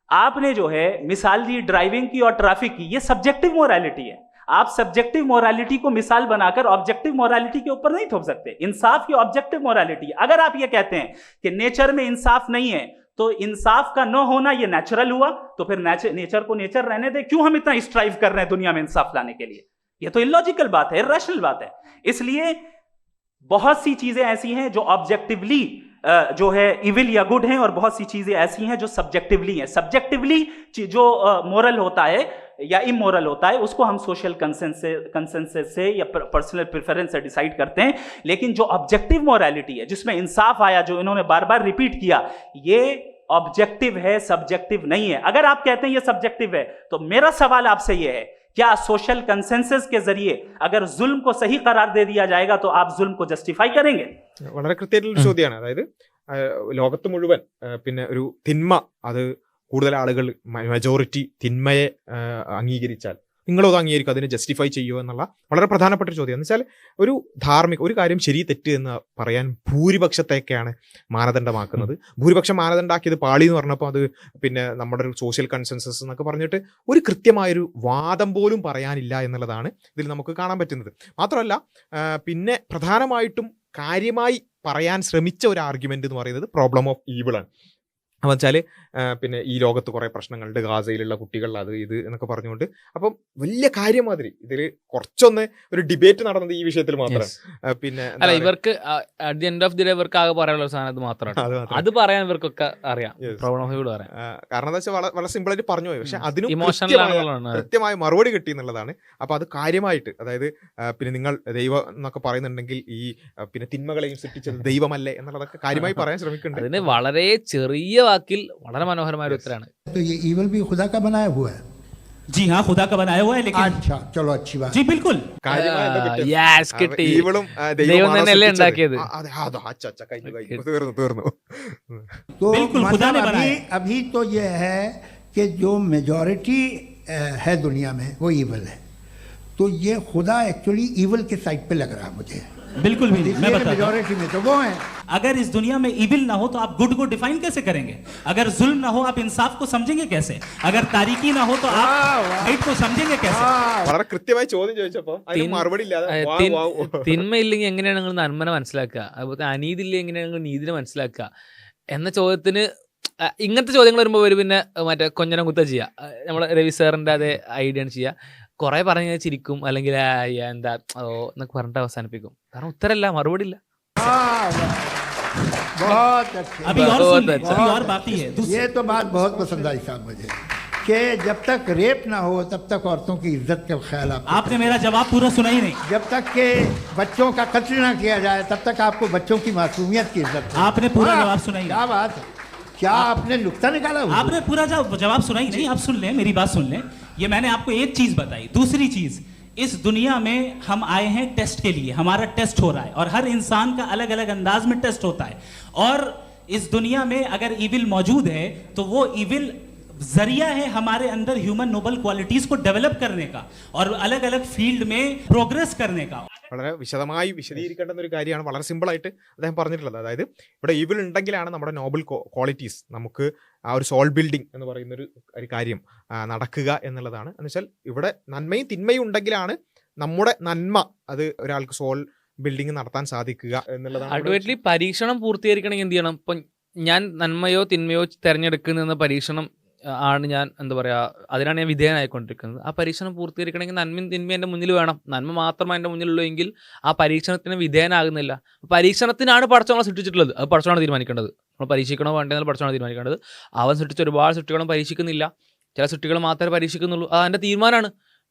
आपने जो है मिसाल दी ड्राइविंग की और ट्रैफिक की, ये सब्जेक्टिव मोरालिटी है. आप सब्जेक्टिव मोरालिटी को मिसाल बनाकर ऑब्जेक्टिव मोरालिटी के ऊपर नहीं थोप सकते. इंसाफ की ऑब्जेक्टिव मोरालिटी. अगर आप ये कहते हैं कि नेचर में इंसाफ नहीं है, तो इंसाफ का न होना ये नेचुरल हुआ, तो फिर नेचर को नेचर रहने दे. क्यों हम इतना स्ट्राइव कर रहे हैं दुनिया में इंसाफ लाने के लिए? ये तो इलॉजिकल बात है, इरैशनल बात है. इसलिए बहुत सी चीजें ऐसी हैं जो ऑब्जेक्टिवली जो है इविल या गुड हैं, और बहुत सी चीजें ऐसी हैं जो सब्जेक्टिवली हैं. सब्जेक्टिवली जो मोरल होता है या इमोरल होता है, उसको हम सोशल कंसेंसस से या पर्सनल प्रेफरेंस से डिसाइड करते हैं. लेकिन जो ऑब्जेक्टिव मोरालिटी है, जिसमें इंसाफ आया, जो इन्होंने बार बार रिपीट किया, ये ऑब्जेक्टिव है, सब्जेक्टिव नहीं है. अगर आप कहते हैं ये सब्जेक्टिव है, तो मेरा सवाल आपसे ये है, क्या सोशल कंसेंसस के जरिए अगर जुल्म को सही करार दे दिया जाएगा तो आप जुल्म को जस्टिफाई करेंगे? വളരെ കൃത്യമായിട്ടുള്ള ചോദ്യമാണ്. അതായത് ലോകത്ത് മുഴുവൻ പിന്നെ ഒരു തിന്മ, അത് കൂടുതൽ ആളുകൾ മെജോറിറ്റി തിന്മയെ അംഗീകരിച്ചാൽ നിങ്ങളത് അംഗീകരിക്കും, അതിനെ ജസ്റ്റിഫൈ ചെയ്യുമോ എന്നുള്ള വളരെ പ്രധാനപ്പെട്ട ഒരു ചോദ്യം. എന്ന് വെച്ചാൽ ഒരു കാര്യം ശരി തെറ്റ് എന്ന് പറയാൻ ഭൂരിപക്ഷത്തെയൊക്കെയാണ് മാനദണ്ഡമാക്കുന്നത്. ഭൂരിപക്ഷം മാനദണ്ഡമാക്കിയത് പാളി എന്ന് പറഞ്ഞപ്പോൾ അത് പിന്നെ നമ്മുടെ ഒരു സോഷ്യൽ കൺസെൻസസ് എന്നൊക്കെ പറഞ്ഞിട്ട് ഒരു കൃത്യമായൊരു വാദം പോലും പറയാനില്ല എന്നുള്ളതാണ് ഇതിൽ നമുക്ക് കാണാൻ പറ്റുന്നത്. മാത്രമല്ല പിന്നെ പ്രധാനമായിട്ടും കാര്യമായി പറയാൻ ശ്രമിച്ച ഒരു ആർഗ്യുമെന്റ് എന്ന് പറയുന്നത് പ്രോബ്ലം ഓഫ് ഈവിളാണ്. എന്ന് വെച്ചാൽ പിന്നെ ഈ ലോകത്ത് കുറേ പ്രശ്നങ്ങളുണ്ട്, ഗാസയിലുള്ള കുട്ടികൾ അത് ഇത് എന്നൊക്കെ പറഞ്ഞുകൊണ്ട്, അപ്പം വലിയ കാര്യം മാതിരി ഇതിൽ കുറച്ചൊന്ന് ഒരു ഡിബേറ്റ് നടന്നത് ഈ വിഷയത്തിൽ മാത്രമാണ്. പിന്നെ അല്ല, ഇവർക്ക് at the end of the day ഇവർക്ക് ആകെ പറയാനുള്ള സാധനം അത് മാത്രമാണ്. അത് പറയാൻ ഇവർക്കൊക്കെ അറിയാം, പറയാം. കാരണം എന്താ വെച്ചാൽ വളരെ സിമ്പിൾ ആയിട്ട് പറഞ്ഞു പോയി. പക്ഷെ അതിന് ഇമോഷണൽ കൃത്യമായ മറുപടി കിട്ടി എന്നുള്ളതാണ്. അപ്പൊ അത് കാര്യമായിട്ട്, അതായത് പിന്നെ നിങ്ങൾ ദൈവം എന്നൊക്കെ പറയുന്നുണ്ടെങ്കിൽ ഈ പിന്നെ തിന്മകളെയും സൃഷ്ടിച്ചത് ദൈവമല്ലേ എന്നുള്ളതൊക്കെ കാര്യമായി പറയാൻ ശ്രമിക്കുന്നുണ്ട്. അതിന് വളരെ ചെറിയ വാക്കിൽ വളരെ മനോഹരമായ ഒരു ഉത്തരമാണ്. तो ये ईवल भी खुदा का बनाया हुआ है. जी हाँ, खुदा का बनाया हुआ है, लेकिन अच्छा चलो अच्छी बात. जी बिल्कुल. ഈവളും ദൈവം തന്നെയല്ലേ ഉണ്ടാക്കിയത്. തീർന്നു. तो बिल्कुल, खुदा ने मतलब बनाया. अभी तो ये है कि जो मेजॉरिटी है दुनिया में वो ईवल है. तो ये खुदा एक्चुअली ईवल के साइड पे लग रहा है मुझे. बिल्कुल भी नहीं. मैं बताता हूं. मेजॉरिटी में तो वो है. अगर इस दुनिया में इविल ना हो तो आप गुड को डिफाइन कैसे करेंगे? अगर जुल्म ना हो आप इंसाफ को समझेंगे कैसे? अगर तारीकी ना हो तो आप राइट को समझेंगे कैसे? വളരെ കൃത്യമായി ചോദ്യം ചോദിച്ചപ്പോ അതിന് മറുപടി ഇല്ലാതെ തിന്മയില്ലെങ്കിൽ എങ്ങനെയാണ് നിങ്ങൾ നന്മനെ മനസ്സിലാക്കുക, അതുപോലെ അനീതി ഇല്ലെങ്കിൽ എങ്ങനെയാണ് നിങ്ങൾ നീതിനെ മനസ്സിലാക്കുക എന്ന ചോദ്യത്തിന് ഇങ്ങനത്തെ ചോദ്യങ്ങൾ വരുമ്പോൾ ഒരു പിന്നെ മറ്റേ കൊഞ്ഞനം കുത്ത ചെയ്യുക. നമ്മൾ രവി സാറിന്റെ അതേ ഐഡിയ ആണ് ചെയ്യുക. കുറെ പറഞ്ഞ് ചിരിക്കും, അല്ലെങ്കിൽ എന്താ എന്നൊക്കെ പറഞ്ഞിട്ട് അവസാനിപ്പിക്കും. കാരണം ഉത്തരല്ല, മറുപടി ഇല്ല. बहुत अच्छे. अभी और सुन ले, अभी और बाकी है. ये तो बात बहुत पसंद आई साहब मुझे, कि जब तक रेप ना हो तब तक औरतों की इज्जत का ख्याल आपने मेरा जवाब पूरा सुना ही नहीं. जब तक के बच्चों का कत्ल ना किया जाए तब तक आपको बच्चों की मासूमियत की इज्जत. आपने पूरा जवाब सुना ही क्या नहीं. बात है, क्या आपने नुक्ता निकाला? आपने पूरा जवाब सुना ही नहीं. आप सुन लें, मेरी बात सुन लें. ये मैंने आपको एक चीज बताई. दूसरी चीज, इस दुनिया में हम आए हैं टेस्ट के लिए. हमारा टेस्ट हो रहा है और हर इंसान का अलग अलग अंदाज में टेस्ट होता है. और इस दुनिया में अगर इविल मौजूद है तो वो इविल जरिया है हमारे अंदर ह्यूमन नोबल क्वालिटीज को डेवलप करने का और अलग अलग फील्ड में प्रोग्रेस करने का. വളരെ വിശദമായി വിശദീകരിക്കേണ്ടുന്ന ഒരു കാര്യമാണ്. വളരെ സിമ്പിളായിട്ട് അദ്ദേഹം പറഞ്ഞിട്ടുള്ളത്. അതായത് ഇവിടെ ഈവിൾ ഉണ്ടെങ്കിലാണ് നമ്മുടെ നോബൽ ക്വാളിറ്റീസ്, നമുക്ക് ആ ഒരു സോൾ ബിൽഡിംഗ് എന്ന് പറയുന്ന ഒരു കാര്യം നടക്കുക എന്നുള്ളതാണ്. എന്ന് വെച്ചാൽ ഇവിടെ നന്മയും തിന്മയും ഉണ്ടെങ്കിലാണ് നമ്മുടെ നന്മ അത് ഒരാൾക്ക് സോൾ ബിൽഡിംഗ് നടത്താൻ സാധിക്കുക എന്നുള്ളതാണ്. അൾട്ടിമേറ്റ്ലി പരീക്ഷണം പൂർത്തീകരിക്കണമെങ്കിൽ എന്ത് ചെയ്യണം? ഇപ്പം ഞാൻ നന്മയോ തിന്മയോ തിരഞ്ഞെടുക്കുന്ന പരീക്ഷണം ആണ് ഞാൻ എന്താ പറയുക, അതിനാണ് ഞാൻ വിധേയനായിക്കൊണ്ടിരിക്കുന്നത്. ആ പരീക്ഷണം പൂർത്തീകരിക്കണമെങ്കിൽ നന്മയും തിന്മയും എൻ്റെ മുന്നിൽ വേണം. നന്മ മാത്രമാണ് എൻ്റെ മുന്നിലുള്ളൂ എങ്കിൽ ആ പരീക്ഷണത്തിന് വിധേയനാകുന്നില്ല. പരീക്ഷണത്തിനാണ് പടച്ചവനെ സൃഷ്ടിച്ചിട്ടുള്ളത്, അത് പടച്ചവനാണ് തീരുമാനിക്കേണ്ടത്. നമ്മൾ പരീക്ഷിക്കണോ വേണ്ടതെന്ന് പടച്ചവനാണ് തീരുമാനിക്കേണ്ടത്. അവൻ സൃഷ്ടിച്ച ഒരുപാട് സൃഷ്ടികളും പരീക്ഷിക്കുന്നില്ല, ചില സൃഷ്ടികൾ മാത്രമേ പരീക്ഷിക്കുന്നുള്ളൂ. അത് അവൻ്റെ തീരുമാനമാണ്.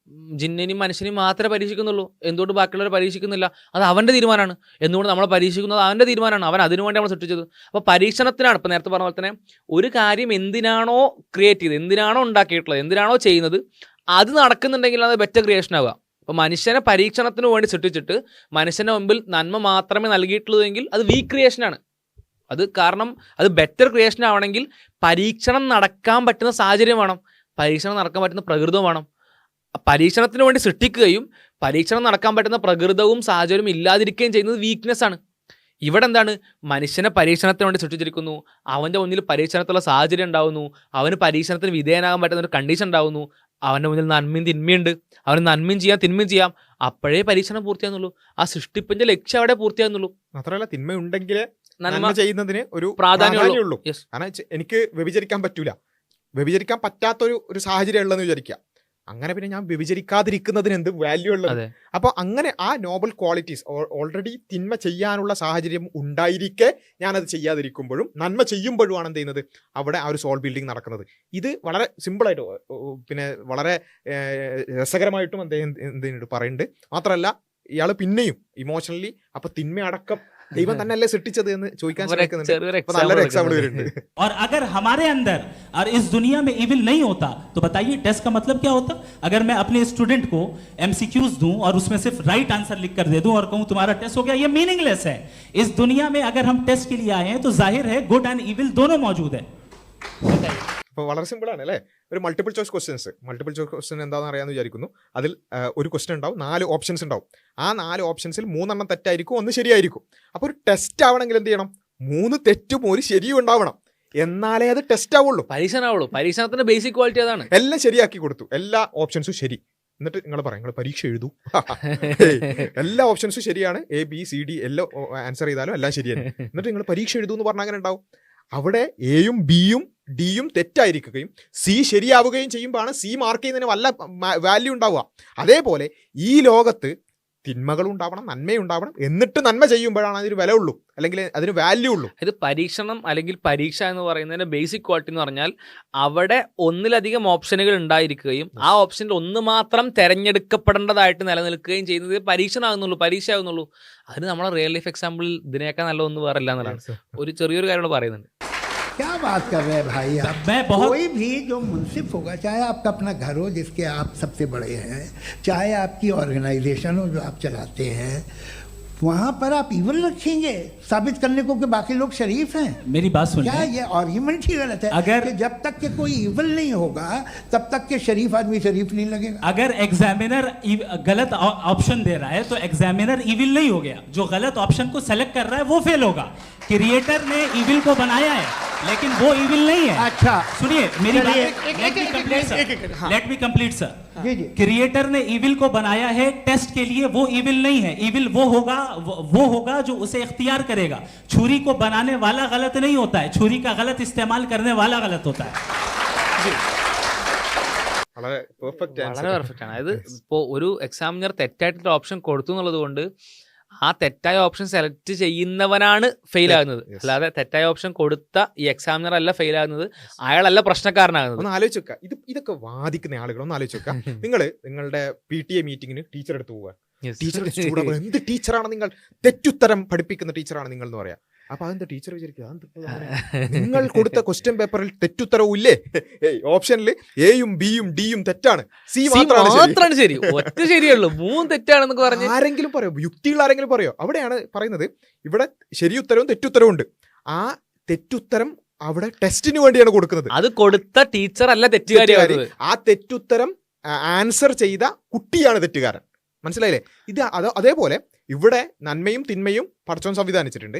ജിന്നിനെയും മനുഷ്യനെയും മാത്രമേ പരീക്ഷിക്കുന്നുള്ളൂ, എന്തുകൊണ്ട് ബാക്കിയുള്ളവരെ പരീക്ഷിക്കുന്നില്ല? അത് അവൻ്റെ തീരുമാനമാണ്. എന്തുകൊണ്ട് നമ്മളെ പരീക്ഷിക്കുന്നത് അവൻ്റെ തീരുമാനമാണ്. അവൻ അതിനുവേണ്ടി നമ്മൾ സൃഷ്ടിച്ചത്. അപ്പോൾ പരീക്ഷണത്തിനാണ്. ഇപ്പം നേരത്തെ പറഞ്ഞ പോലെ തന്നെ ഒരു കാര്യം എന്തിനാണോ ക്രിയേറ്റ് ചെയ്തത്, എന്തിനാണോ ഉണ്ടാക്കിയിട്ടുള്ളത്, എന്തിനാണോ ചെയ്യുന്നത്, അത് നടക്കുന്നുണ്ടെങ്കിൽ അത് ബെറ്റർ ക്രിയേഷൻ ആവുക. അപ്പോൾ മനുഷ്യനെ പരീക്ഷണത്തിന് വേണ്ടി സൃഷ്ടിച്ചിട്ട് മനുഷ്യൻ്റെ മുമ്പിൽ നന്മ മാത്രമേ നൽകിയിട്ടുള്ളതെങ്കിൽ അത് വീക്ക് ക്രിയേഷനാണ്. അത് കാരണം അത് ബെറ്റർ ക്രിയേഷൻ ആവണമെങ്കിൽ പരീക്ഷണം നടക്കാൻ പറ്റുന്ന സാഹചര്യം വേണം, പരീക്ഷണം നടക്കാൻ പറ്റുന്ന പ്രകൃതവും വേണം. പരീക്ഷണത്തിന് വേണ്ടി സൃഷ്ടിക്കുകയും പരീക്ഷണം നടക്കാൻ പറ്റുന്ന പ്രകൃതവും സാഹചര്യവും ഇല്ലാതിരിക്കുകയും ചെയ്യുന്നത് വീക്ക്നെസ് ആണ്. ഇവിടെ എന്താണ്, മനുഷ്യനെ പരീക്ഷണത്തിന് വേണ്ടി സൃഷ്ടിച്ചിരിക്കുന്നു, അവൻ്റെ മുന്നിൽ പരീക്ഷണത്തിലുള്ള സാഹചര്യം ഉണ്ടാകുന്നു, അവന് പരീക്ഷണത്തിന് വിധേയനാകാൻ പറ്റുന്ന ഒരു കണ്ടീഷൻ ഉണ്ടാകുന്നു, അവൻ്റെ മുന്നിൽ നന്മയും തിന്മയുണ്ട്, അവന് നന്മയും ചെയ്യാം തിന്മയും ചെയ്യാം, അപ്പോഴേ പരീക്ഷണം പൂർത്തിയാകുന്നുള്ളൂ. ആ സൃഷ്ടിപ്പിന്റെ ലക്ഷ്യം അവിടെ പൂർത്തിയാകുന്നുള്ളൂ. മാത്രമല്ല തിന്മയുണ്ടെങ്കിലേ നന്മ നന്മ ചെയ്യുന്നതിന് ഒരു പ്രാധാന്യമുള്ളൂ. പ്രാധാന്യമുള്ളൂ. Yes. കാരണം എനിക്ക് വ്യഭിചരിക്കാൻ പറ്റൂല, വ്യഭിചരിക്കാൻ പറ്റാത്തൊരു സാഹചര്യം ഉള്ളതെന്ന് വിചാരിക്കുക. അങ്ങനെ പിന്നെ ഞാൻ വ്യഭിചരിക്കാതിരിക്കുന്നതിന് എന്ത് വാല്യൂ ഉള്ളത്? അതെ. അപ്പോൾ അങ്ങനെ ആ നോബൽ ക്വാളിറ്റീസ് ഓൾറെഡി തിന്മ ചെയ്യാനുള്ള സാഹചര്യം ഉണ്ടായിരിക്കെ ഞാനത് ചെയ്യാതിരിക്കുമ്പോഴും നന്മ ചെയ്യുമ്പോഴുമാണ് എന്ത് ചെയ്യുന്നത്, അവിടെ ആ ഒരു സോൾ ബിൽഡിംഗ് നടക്കുന്നത്. ഇത് വളരെ സിമ്പിളായിട്ട് പിന്നെ വളരെ രസകരമായിട്ടും എന്ത് പറയുന്നുണ്ട്. മാത്രമല്ല ഇയാൾ പിന്നെയും ഇമോഷണലി അപ്പോൾ തിന്മയടക്കം ദൈവം തന്നെ അല്ലേ സൃഷ്ടിച്ചത് എന്ന് ചോദിക്കാൻ ശ്രമിക്കുന്നുണ്ട്. നല്ലൊരു എക്സാമ്പിൾ വരുന്നുണ്ട്. और अगर हमारे अंदर और इस दुनिया में इविल नहीं होता तो बताइए टेस्ट का मतलब क्या होता? अगर मैं अपने स्टूडेंट को MCQs दूं और उसमें सिर्फ राइट आंसर लिख कर दे दूं और कहूं तुम्हारा टेस्ट हो गया, ये मीनिंगलेस है. इस दुनिया में अगर हम टेस्ट के लिए आए हैं तो जाहिर है गुड एंड इविल दोनों मौजूद है. അപ്പോൾ വളരെ സിമ്പിളാണ് അല്ലേ? ഒരു മൾട്ടിപ്പിൾ ചോയ്സ് ക്വസ്റ്റ്യൻ എന്താണെന്ന് അറിയാമെന്ന് വിചാരിക്കുന്നു. അതിൽ ഒരു ക്വസ്റ്റ്യൻ ഉണ്ടാവും, 4 ഓപ്ഷൻസ് ഉണ്ടാവും. ആ 4 ഓപ്ഷൻസിൽ 3 തെറ്റായിരിക്കും, 1 ശരിയായിരിക്കും. അപ്പോൾ ഒരു ടെസ്റ്റ് ആവണമെങ്കിൽ എന്ത് ചെയ്യണം? 3 തെറ്റും 1 ശരിയും ഉണ്ടാവണം, എന്നാലേ അത് ടെസ്റ്റ് ആവുള്ളൂ, പരീക്ഷണമാവുള്ളൂ. പരീക്ഷണത്തിന്റെ ബേസിക് ക്വാളിറ്റി അതാണ്. എല്ലാം ശരിയാക്കി കൊടുത്തു, എല്ലാ ഓപ്ഷൻസും ശരി. എന്നിട്ട് നിങ്ങൾ പറയാം നിങ്ങൾ പരീക്ഷ എഴുതൂ, എല്ലാ ഓപ്ഷൻസും ശരിയാണ്, ABCD എല്ലാം ആൻസർ ചെയ്താലും എല്ലാം ശരിയാണ്, എന്നിട്ട് നിങ്ങൾ പരീക്ഷ എഴുതൂ എന്ന് പറഞ്ഞാൽ അങ്ങനെ ഉണ്ടാവും. അവിടെ എയും ബിയും ഡിയും തെറ്റായിരിക്കുകയും സി ശരിയാവുകയും ചെയ്യുമ്പോഴാണ് സി മാർക്ക് ചെയ്യുന്നതിന് വല്ല വാല്യൂ ഉണ്ടാവുക. അതേപോലെ ഈ ലോകത്ത് തിന്മകളും ഉണ്ടാവണം, നന്മയും ഉണ്ടാവണം, എന്നിട്ട് നന്മ ചെയ്യുമ്പോഴാണ് അതിന് വില ഉള്ളൂ, അല്ലെങ്കിൽ അതിന് വാല്യൂ ഉള്ളൂ. ഇത് പരീക്ഷണം അല്ലെങ്കിൽ പരീക്ഷ എന്ന് പറയുന്നതിന്റെ ബേസിക് ക്വാളിറ്റി എന്ന് പറഞ്ഞാൽ അവിടെ ഒന്നിലധികം ഓപ്ഷനുകൾ ഉണ്ടായിരിക്കുകയും ആ ഓപ്ഷനിൽ ഒന്ന് മാത്രം തെരഞ്ഞെടുക്കപ്പെടേണ്ടതായിട്ട് നിലനിൽക്കുകയും ചെയ്യുന്നത് പരീക്ഷ ആകുന്നുള്ളൂ. അതിന് നമ്മളെ റിയൽ ലൈഫ് എക്സാമ്പിൾ ഇതിനേക്കാൾ നല്ലതൊന്നും വേറെ ഇല്ല എന്നുള്ളതാണ്. ഒരു ചെറിയൊരു കാര്യം പറയുന്നുണ്ട്. क्या बात कर रहे हैं भाई आप? मैं बहुत कोई भी जो मुंसिफ होगा, चाहे आपका अपना घर हो जिसके आप सबसे बड़े हैं, चाहे आपकी ऑर्गेनाइजेशन हो जो आप चलाते हैं, वहाँ पर आप इवन रखेंगे साबित करने को कि बाकी लोग शरीफ हैं. मेरी बात सुन क्या लें. ये आर्ग्यूमेंट ही गलत है? अगर कि जब तक के कोई इवल नहीं होगा तब तक के शरीफ आदमी शरीफ नहीं लगेगा. अगर एग्जामिनर गलत ऑप्शन दे रहा है तो एग्जामिनर इविल नहीं हो गया, जो गलत ऑप्शन को सेलेक्ट कर रहा है वो फेल होगा. क्रिएटर ने इविल को बनाया है लेकिन वो इविल नहीं है. अच्छा सुनिए मेरी चलिए, बात, लेट मी कंप्लीट सर. जी जी. क्रिएटर ने इविल को बनाया है टेस्ट के लिए, वो इविल नहीं है. इविल वो होगा जो उसे इख्तियार करेगा. छुरी को बनाने वाला गलत नहीं होता है, छुरी का गलत इस्तेमाल करने वाला गलत होता है. വളരെ പെർഫെക്റ്റ് വളരെ പെർഫെക്റ്റ് ആണ്. അതായത് ഇപ്പോൾ ഒരു എക്സാമിനർ തെറ്റായിട്ടുള്ള ഓപ്ഷൻ കൊടുത്തു എന്നുള്ളത് കൊണ്ട് ആ തെറ്റായ ഓപ്ഷൻ സെലക്ട് ചെയ്യുന്നവനാണ് ഫെയിൽ ആകുന്നത്. Yes. അല്ലാതെ തെറ്റായ ഓപ്ഷൻ കൊടുത്ത ഈ എക്സാമിനർ അല്ല ഫെയിൽ ആകുന്നത്, അയാളല്ല പ്രശ്നക്കാരനാകുന്നത്. ഒന്ന് ആലോചിച്ച് വെക്കുക. ഇതൊക്കെ വാദിക്കുന്ന ആളുകൾ ഒന്ന് ആലോചിച്ച് വെക്കുക. നിങ്ങളുടെ PTA മീറ്റിങ്ങിന് ടീച്ചർ എടുത്ത് പോവുക, ടീച്ചർ എന്ത് ടീച്ചറാണ് നിങ്ങൾ, തെറ്റുത്തരം പഠിപ്പിക്കുന്ന ടീച്ചറാണ് നിങ്ങൾ എന്ന് പറയാം. അപ്പൊ അതെന്താ ടീച്ചർ വിചാരിക്കുക, നിങ്ങൾ കൊടുത്ത ക്വസ്റ്റ്യൻ പേപ്പറിൽ തെറ്റുത്തരവും ഇല്ലേ, ഓപ്ഷനിൽ എയും ബിയും ഡിയും തെറ്റാണ്, സി മാത്രമാണ് ശരി, ഒറ്റ ശരിയുള്ളൂ, 3 തെറ്റാണെന്നൊക്കെ പറഞ്ഞ് ആരെങ്കിലും പറയോ, യുക്തികൾ ആരെങ്കിലും പറയോ? അവിടെയാണ് പറയുന്നത് ഇവിടെ ശരിയുത്തരവും തെറ്റുത്തരവും ഉണ്ട്. ആ തെറ്റുത്തരം അവിടെ ടെസ്റ്റിന് വേണ്ടിയാണ് കൊടുക്കുന്നത്. അത് കൊടുത്ത ടീച്ചർ അല്ല തെറ്റുകാരി. ആ തെറ്റുത്തരം ആൻസർ ചെയ്ത കുട്ടിയാണ് തെറ്റുകാരൻ. മനസ്സിലായില്ലേ? ഇത് അതേപോലെ ഇവിടെ നന്മയും തിന്മയും പടച്ചോൻ സംവിധാനിച്ചിട്ടുണ്ട്.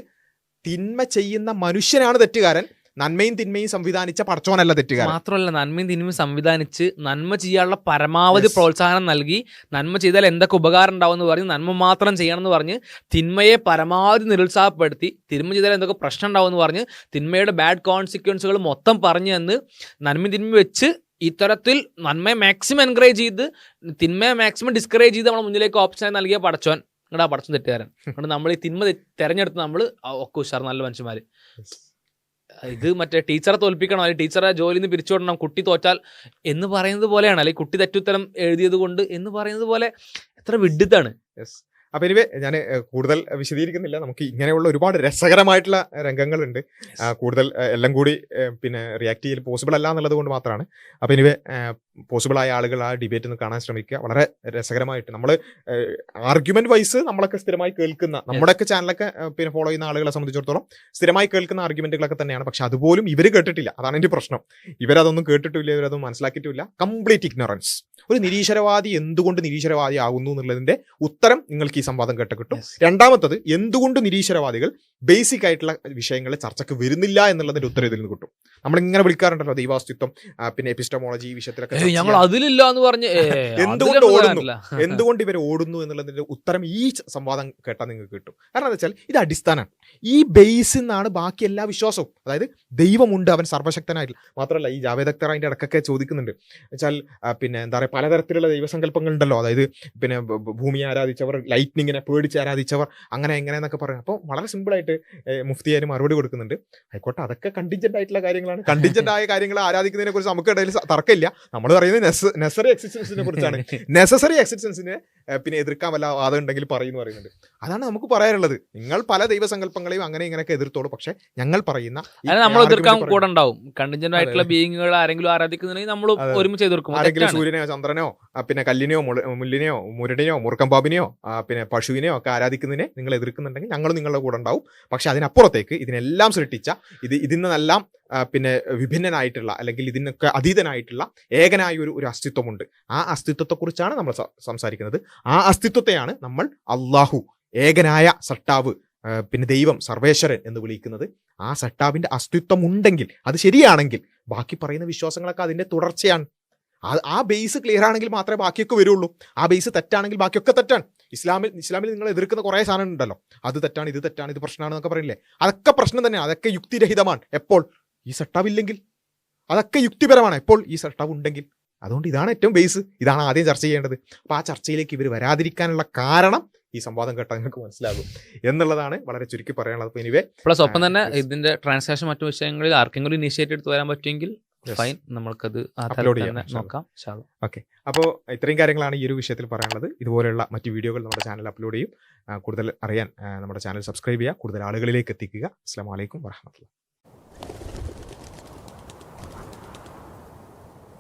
തിന്മ ചെയ്യുന്ന മനുഷ്യനാണ് തെറ്റുകാരൻ, നന്മയും തിന്മയും സംവിധാനിച്ച പടച്ചോനല്ല തെറ്റുകാരൻ. മാത്രമല്ല നന്മയും തിന്മയും സംവിധാനിച്ച് നന്മ ചെയ്യാനുള്ള പരമാവധി പ്രോത്സാഹനം നൽകി, നന്മ ചെയ്താൽ എന്തൊക്കെ ഉപകാരം ഉണ്ടാവും എന്ന് പറഞ്ഞ് നന്മ മാത്രം ചെയ്യണം എന്ന് പറഞ്ഞ് തിന്മയെ പരമാവധി നിരുത്സാഹപ്പെടുത്തി, തിന്മ ചെയ്താൽ എന്തൊക്കെ പ്രശ്നം ഉണ്ടാവും എന്ന് പറഞ്ഞ് തിന്മയുടെ ബാഡ് കോൺസിക്വൻസുകൾ മൊത്തം പറഞ്ഞു തന്ന് നന്മ തിന്മ വെച്ച് ഇത്തരത്തിൽ നന്മയെ മാക്സിമം എൻകറേജ് ചെയ്ത് തിന്മയെ മാക്സിമം ഡിസ്കറേജ് ചെയ്ത് നമ്മളെ മുന്നിലേക്ക് ഓപ്ഷനായി നൽകിയ പടച്ചോൻ, നിങ്ങളുടെ ആ പടച്ചോൻ തെറ്റുകാരൻ. അതുകൊണ്ട് നമ്മൾ ഈ തിന്മ തെരഞ്ഞെടുത്ത് നമ്മൾ ഒക്കെ ഉഷാർ നല്ല മനുഷ്യന്മാർ. ഇത് മറ്റേ ടീച്ചറെ തോൽപ്പിക്കണം, അല്ലെങ്കിൽ ടീച്ചറെ ജോലിയിൽ നിന്ന് പിരിച്ചുവിടണം, കുട്ടി തോറ്റാൽ എന്ന് പറയുന്നത് പോലെയാണ്, അല്ലെങ്കിൽ കുട്ടി തെറ്റുത്തരം എഴുതിയത് കൊണ്ട് എന്ന് പറയുന്നത് പോലെ എത്ര വിഡിത്താണ്. അപ്പൊ എനിവേ ഞാൻ കൂടുതൽ വിശദീകരിക്കുന്നില്ല. നമുക്ക് ഇങ്ങനെയുള്ള ഒരുപാട് രസകരമായിട്ടുള്ള രംഗങ്ങളുണ്ട്. കൂടുതൽ എല്ലാം കൂടി പിന്നെ റിയാക്ട് ചെയ്യൽ പോസിബിൾ അല്ല എന്നുള്ളത് കൊണ്ട് മാത്രമാണ്. അപ്പൊ എനിവേ പോസിബിൾ ആയ ആളുകൾ ആ ഡിബേറ്റ് ഒന്ന് കാണാൻ ശ്രമിക്കുക. വളരെ രസകരമായിട്ട് നമ്മൾ ആർഗ്യുമെന്റ് വൈസ് നമ്മളൊക്കെ സ്ഥിരമായി കേൾക്കുന്ന, നമ്മുടെയൊക്കെ ചാനലൊക്കെ പിന്നെ ഫോളോ ചെയ്യുന്ന ആളുകളെ സംബന്ധിച്ചിടത്തോളം സ്ഥിരമായി കേൾക്കുന്ന ആർഗ്യുമെന്റുകളൊക്കെ തന്നെയാണ്. പക്ഷെ അതുപോലും ഇവർ കേട്ടിട്ടില്ല. അതാണ് എൻ്റെ പ്രശ്നം. ഇവരതൊന്നും കേട്ടിട്ടില്ല, ഇവരതൊന്നും മനസ്സിലാക്കിയിട്ടില്ല. Complete ignorance. ഒരു നിരീശ്വരവാദി എന്തുകൊണ്ട് നിരീശ്വരവാദി ആകുന്നു എന്നുള്ളതിന്റെ ഉത്തരം നിങ്ങൾക്ക് ഈ സംവാദം കേട്ട കിട്ടും. രണ്ടാമത്തത്, എന്തുകൊണ്ട് നിരീശ്വരവാദികൾ ബേസിക് ആയിട്ടുള്ള വിഷയങ്ങളെ ചർച്ചയ്ക്ക് വരുന്നില്ല എന്നുള്ളതിന്റെ ഉത്തരം ഇതിൽ നിന്ന് കിട്ടും. നമ്മളിങ്ങനെ വിളിക്കാറുണ്ടല്ലോ ദൈവാസ്തിത്വം, പിന്നെ എപ്പിസ്റ്റമോളജി, ഈ വിഷയത്തിലൊക്കെ ഞങ്ങൾ അതിലില്ല എന്ന് പറഞ്ഞ് എന്തുകൊണ്ട് ഓടുന്നു, എന്തുകൊണ്ട് ഇവർ ഓടുന്നു എന്നുള്ളതിന്റെ ഉത്തരം ഈ സംവാദം കേട്ടാൽ നിങ്ങൾക്ക് കിട്ടും. കാരണം എന്താ വെച്ചാൽ ഇത് അടിസ്ഥാനമാണ്. ഈ ബേസിൽ നിന്നാണ് ബാക്കി എല്ലാ വിശ്വാസവും. അതായത് ദൈവമുണ്ട്, അവൻ സർവശക്തനായിട്ടില്ല. മാത്രമല്ല ഈ ജാവേദ് അക്തർ അതിന്റെ ഇടക്കൊക്കെ ചോദിക്കുന്നുണ്ട് വെച്ചാൽ പിന്നെ എന്താ പറയുക, പലതരത്തിലുള്ള ദൈവസങ്കല്പങ്ങൾ ഉണ്ടല്ലോ. അതായത് പിന്നെ ഭൂമിയെ ആരാധിച്ചവർ, ലൈറ്റ്നിങ്ങിനെ പേടിച്ച് ആരാധിച്ചവർ, അങ്ങനെ എങ്ങനെയെന്നൊക്കെ പറയും. അപ്പോൾ വളരെ സിമ്പിളായിട്ട് മുഫ്തിയാര് മറുപടി കൊടുക്കുന്നുണ്ട്. ആയിക്കോട്ടെ, അതൊക്കെ കണ്ടിജന്റ് ആയിട്ടുള്ള കാര്യങ്ങളാണ്. കണ്ടിജന്റ് ആയ കാര്യങ്ങൾ ആരാധിക്കുന്നതിനെ കുറിച്ച് നമുക്ക് ഇടയിൽ തർക്കമില്ല. നമ്മൾ പറയുന്നത് നെസസറി എക്സിസ്റ്റൻസിനെ കുറിച്ചാണ്. നെസസറി എക്സിസ്റ്റൻസിനെ പിന്നെ എതിർക്കാൻ വല്ല വാദം ഉണ്ടെങ്കിൽ പറയുന്നുണ്ട്. അതാണ് നമുക്ക് പറയാനുള്ളത്. നിങ്ങൾ പല ദൈവസങ്കല്പങ്ങളെയും അങ്ങനെ ഇങ്ങനെയൊക്കെ എതിർത്തോളൂ, പക്ഷെ ഞങ്ങൾ പറയുന്ന നമ്മൾ എതിർക്കാൻ കൂടെ ഉണ്ടാവും. കണ്ടിജന്റ് ആയിട്ടുള്ള ബീയിങ്ങുകൾ ആരെങ്കിലും ആരാധിക്കുന്നുണ്ടെങ്കിൽ നമ്മൾ ഒരുമിച്ച് എതിർക്കും. ആരെങ്കിലും സൂര്യനെയോ ചന്ദ്രനോ പിന്നെ കല്ലിനെയോ മുല്ലിനെയോ മുരടിനെയോ മുറുക്കമ്പാബിനെയോ പിന്നെ പശുവിനെയോ ഒക്കെ ആരാധിക്കുന്നതിനെ നിങ്ങൾ എതിർക്കുന്നുണ്ടെങ്കിൽ ഞങ്ങൾ നിങ്ങളുടെ കൂടെ ഉണ്ടാവും. പക്ഷെ അതിനപ്പുറത്തേക്ക് ഇതിനെല്ലാം സൃഷ്ടിച്ച ഇതിനെല്ലാം പിന്നെ വിഭിന്നനായിട്ടുള്ള, അല്ലെങ്കിൽ ഇതിനൊക്കെ അതീതനായിട്ടുള്ള ഏകനായ ഒരു അസ്തിത്വമുണ്ട്. ആ അസ്തിത്വത്തെക്കുറിച്ചാണ് നമ്മൾ സംസാരിക്കുന്നത്. ആ അസ്തിത്വത്തെയാണ് നമ്മൾ അള്ളാഹു, ഏകനായ സട്ടാവ്, പിന്നെ ദൈവം, സർവേശ്വരൻ എന്ന് വിളിക്കുന്നത്. ആ സട്ടാവിന്റെ അസ്തിത്വം ഉണ്ടെങ്കിൽ, അത് ശരിയാണെങ്കിൽ ബാക്കി പറയുന്ന വിശ്വാസങ്ങളൊക്കെ അതിന്റെ തുടർച്ചയാണ്. ആ ബേസ് ക്ലിയർ ആണെങ്കിൽ മാത്രമേ ബാക്കിയൊക്കെ വരുള്ളൂ. ആ ബേസ് തെറ്റാണെങ്കിൽ ബാക്കിയൊക്കെ തെറ്റാണ്. ഇസ്ലാമിൽ നിങ്ങൾ എതിർക്കുന്ന കുറേ സാധനം ഉണ്ടല്ലോ, അത് തെറ്റാണ്, ഇത് തെറ്റാണ്, ഇത് പ്രശ്നമാണ് എന്നൊക്കെ പറയില്ലേ, അതൊക്കെ പ്രശ്നം തന്നെയാണ്. അതൊക്കെ യുക്തിരഹിതമാണ് എപ്പോൾ ഈ സട്ടാവില്ലെങ്കിൽ. അതൊക്കെ യുക്തിപരമാണ് എപ്പോൾ ഈ സട്ടാവ് ഉണ്ടെങ്കിൽ. അതുകൊണ്ട് ഇതാണ് ഏറ്റവും ബേസ്. ഇതാണ് ആദ്യം ചർച്ച ചെയ്യേണ്ടത്. അപ്പോൾ ആ ചർച്ചയിലേക്ക് ഇവർ വരാതിരിക്കാനുള്ള കാരണം ഈ സംവാദം കേട്ടാൽ നിങ്ങൾക്ക് മനസ്സിലാകും എന്നുള്ളതാണ് വളരെ ചുരുക്കി പറയാനുള്ളത്. അപ്പോൾ എനിവേ പ്ലസ് ഒപ്പം തന്നെ ഇതിന്റെ ട്രാൻസാക്ഷൻ മറ്റു വിഷയങ്ങളിൽ ആർക്കെങ്കിലും ഇനീഷ്യേറ്റ് എടുത്ത് വരാൻ പറ്റുമെങ്കിൽ ഫൈൻ, നമ്മൾക്കത് അപ്ലോഡ് ചെയ്യാം, നോക്കാം. ഓക്കെ. അപ്പോൾ ഇത്രയും കാര്യങ്ങളാണ് ഈ ഒരു വിഷയത്തിൽ പറയാനുള്ളത്. ഇതുപോലെയുള്ള മറ്റു വീഡിയോകൾ നമ്മുടെ ചാനൽ അപ്ലോഡ് ചെയ്യും. കൂടുതൽ അറിയാൻ നമ്മുടെ ചാനൽ സബ്സ്ക്രൈബ് ചെയ്യുക, കൂടുതൽ ആളുകളിലേക്ക് എത്തിക്കുക. അസ്സലാമു അലൈക്കും വറഹ്മത്തുള്ളാഹി.